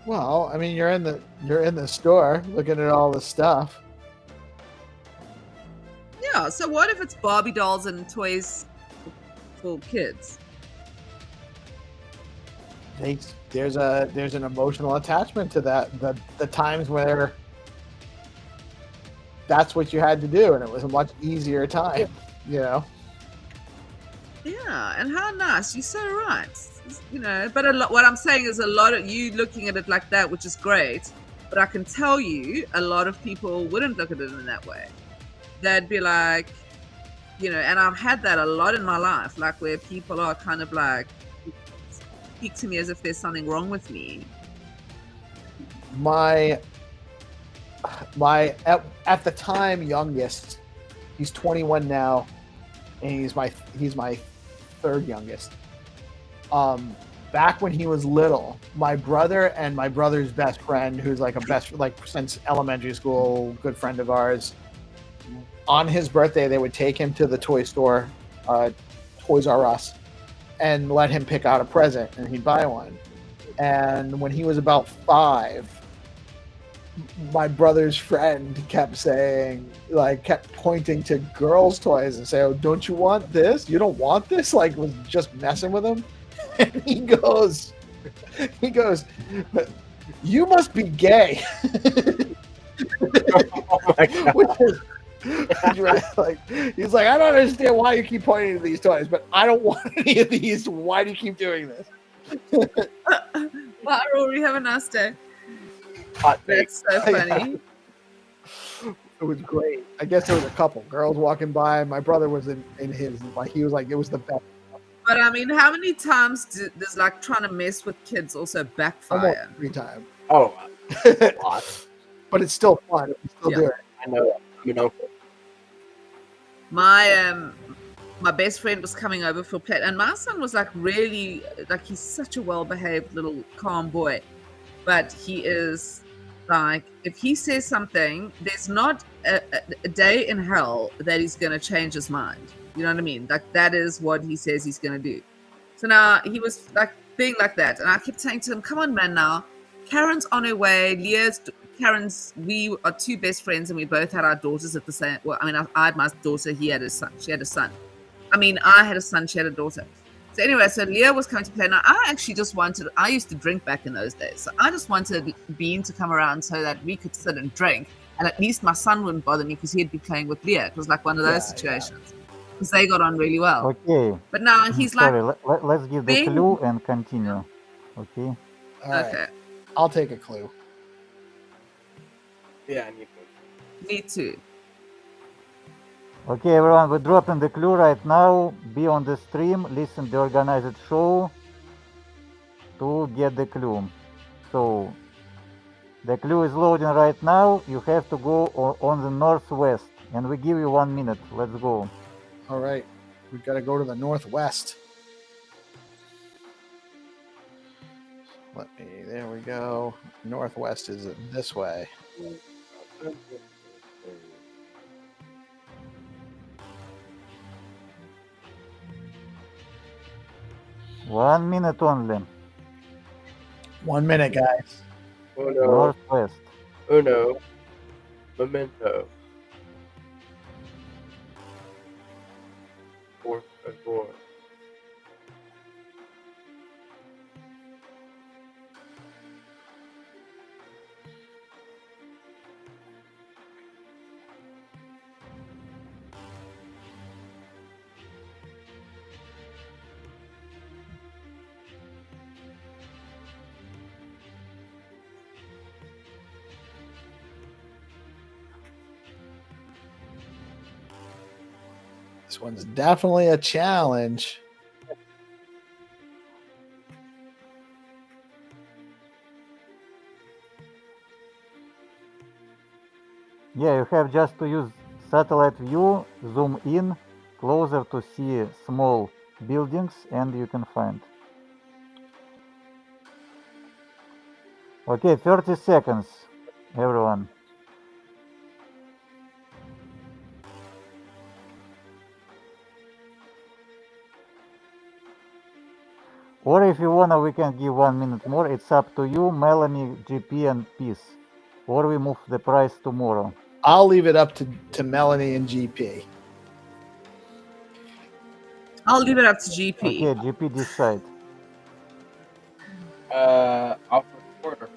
Well, I mean, you're in the store looking at all the stuff. Yeah, so what if it's Barbie dolls and toys for kids? There's an emotional attachment to that. The times where that's what you had to do, and it was a much easier time, Yeah, and how nice. You're so right. But what I'm saying is a lot of you looking at it like that, which is great. But I can tell you, a lot of people wouldn't look at it in that way. They'd be like, and I've had that a lot in my life, like where people are kind of like, speak to me as if there's something wrong with me. My at the time youngest, he's 21 now, and he's my third youngest. Back when he was little, my brother and my brother's best friend, who's like since elementary school, good friend of ours, on his birthday they would take him to the toy store, Toys R Us, and let him pick out a present, and he'd buy one. And when he was about 5, my brother's friend kept pointing to girls' toys and say, "Oh, don't you want this? You don't want this?" Like, was just messing with him. And he goes, "You must be gay." Oh my God. He's like, "I don't understand why you keep pointing to these toys, but I don't want any of these. Why do you keep doing this?" Well, Rory, have a nice day. Hot take. That's so funny. It was great. I guess there was a couple girls walking by. My brother was in his, like, he was like, it was the best. But I mean, how many times does like trying to mess with kids also backfire? Almost every time. Oh, a lot. But it's still fun. We still do it. I know. I'm an uncle. My best friend was coming over for play, and my son was like really, like, he's such a well-behaved little calm boy, but he is like, if he says something, there's not a day in hell that he's going to change his mind. You know what I mean? Like, that is what he says he's going to do. So now he was like being like that, and I kept saying to him, "Come on, man, now Karen's on her way. We are two best friends, and we both had our daughters at the same." Well, I mean, I had my daughter, he had his son. She had a son. I mean, I had a son, she had a daughter. So anyway, so Leah was coming to play. Now, I used to drink back in those days. So I just wanted Bean to come around so that we could sit and drink. And at least my son wouldn't bother me because he'd be playing with Leah. It was like one of those situations. Because they got on really well. Okay. But now he's Sorry, like... let's give the clue and continue. Okay. All right. Okay. I'll take a clue. Yeah, I need one. Me too. Okay, everyone, we're dropping the clue right now. Be on the stream, listen to the organized show to get the clue. So, the clue is loading right now. You have to go on the northwest, and we give you 1 minute. Let's go. All right. We've got to go to the northwest. There we go. Northwest is this way. One minute only. 1 minute, guys. Oh no. Northwest. Oh no. Memento. 4. This one's definitely a challenge. Yeah, you have just to use satellite view, zoom in closer to see small buildings, and you can find. Okay, 30 seconds, everyone. Or if you wanna, we can give 1 minute more. It's up to you, Melanie, GP, and Peace. Or we move the price tomorrow. I'll leave it up to Melanie and GP. I'll leave it up to GP. Okay, GP decide. I'll put a quarter.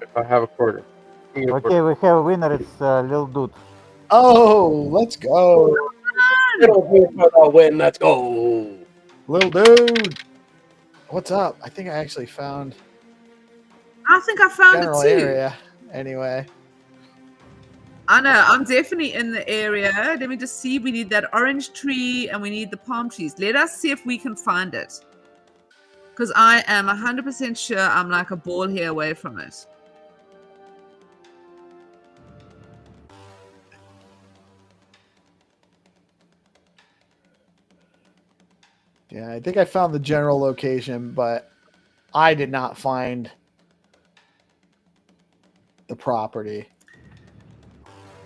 If I have a quarter. Give me a Okay, quarter. we have a winner. It's Lil Dude. Oh, let's go. It'll be for the win. Let's go. Little dude. What's up? I think I actually found I think I found general it too. area anyway. I know. I'm definitely in the area. Let me just see. We need that orange tree and we need the palm trees. Let us see if we can find it. Because I am 100% sure I'm like a ball here away from it. Yeah, I think I found the general location, but I did not find the property.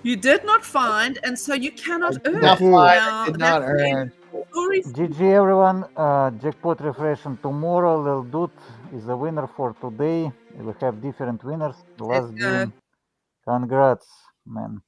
You did not find, and so you cannot I did earn. not find, Now, I did not that's the earn. story. GG everyone. Jackpot refreshing tomorrow. Lil Dude is the winner for today. We have different winners. The last Let's go. game. Congrats, man.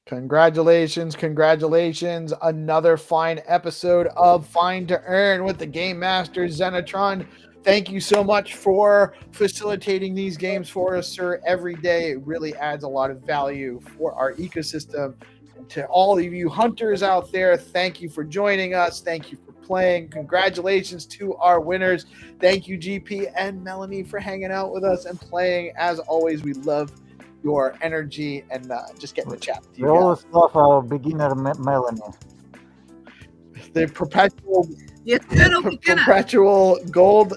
Congratulations, congratulations. Another fine episode of Find to Earn with the Game Master Xenitron. Thank you so much for facilitating these games for us, sir, every day. It really adds a lot of value for our ecosystem. And to all of you hunters out there, thank you for joining us. Thank you for playing. Congratulations to our winners. Thank you, GP and Melanie, for hanging out with us and playing. As always, we love your energy and just getting to chat with you We guys. always love our beginner Melanie. The perpetual Beginner. perpetual gold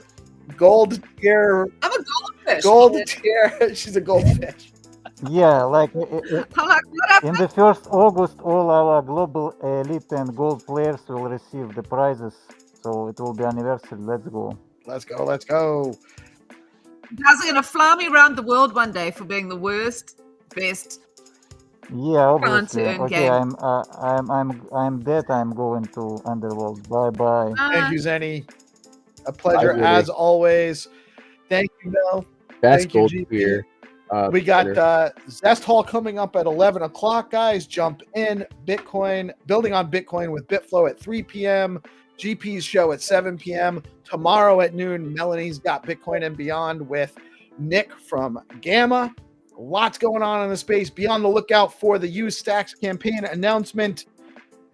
tier I'm a goldfish. gold tier. She's a goldfish. Yeah, like I'm like, what up? in the 1st August, all our global elite and gold players will receive the prizes. So it will be anniversary. Let's go. Let's go. Let's go. You guys are gonna fly me around the world one day for being the worst, best. Yeah, Find2Earn obviously. Okay, game. I'm dead. I'm going to Underworld. Bye bye. Thank you, Zenny. A pleasure Really. as always. Thank you, Mel. Best Thank you, gold GP. tier. We got winner. Zest Hall coming up at 11 o'clock, guys. Jump in. Bitcoin, building on Bitcoin with Bitflow at 3 p.m. GP's show at 7 p.m. Tomorrow at noon, Melanie's got Bitcoin and Beyond with Nick from Gamma. Lots going on in the space. Be on the lookout for the Use Stacks campaign announcement.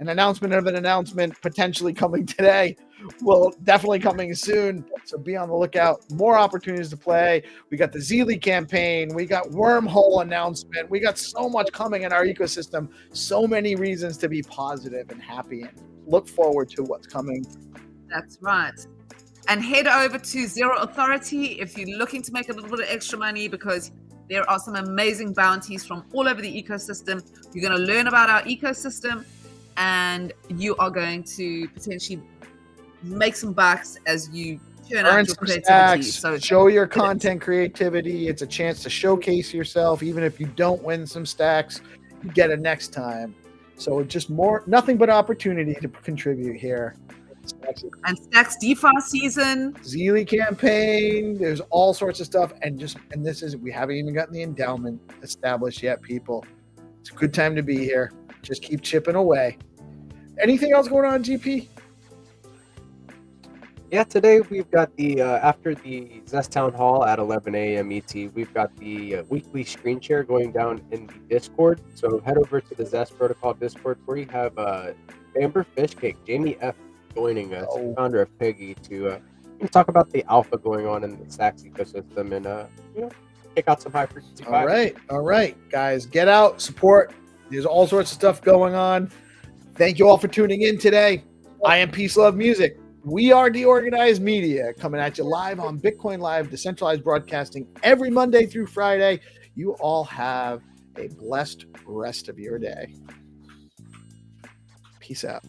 An announcement of an announcement potentially coming today. Well, definitely coming soon. So be on the lookout. More opportunities to play. We got the Zeely campaign. We got wormhole announcement. We got so much coming in our ecosystem. So many reasons to be positive and happy and look forward to what's coming. That's right. And head over to Zero Authority if you're looking to make a little bit of extra money, because there are some amazing bounties from all over the ecosystem. You're going to learn about our ecosystem, and you are going to potentially make some bucks as you turn Earn out your some creativity. stacks, So show your content creativity. It's a chance to showcase yourself. Even if you don't win some stacks, you get it next time. So just nothing but opportunity to contribute here. and Stacks DeFi season. Zeely campaign. There's all sorts of stuff, and this is, we haven't even gotten the endowment established yet, people. It's a good time to be here. Just keep chipping away. Anything else going on, GP? Yeah, today we've got the after the Zest Town Hall at 11 a.m. ET, we've got the weekly screen share going down in the Discord. So head over to the Zest Protocol Discord, where you have Amber Fishcake, Jamie F, joining us, founder of Piggy, to talk about the alpha going on in the Stacks ecosystem and kick out some high frequency vibes. All right, guys, get out, support. There's all sorts of stuff going on. Thank you all for tuning in today. I am Peace Love Music. We are DeOrganized Media, coming at you live on Bitcoin Live, Decentralized broadcasting every Monday through Friday. You all have a blessed rest of your day. Peace out.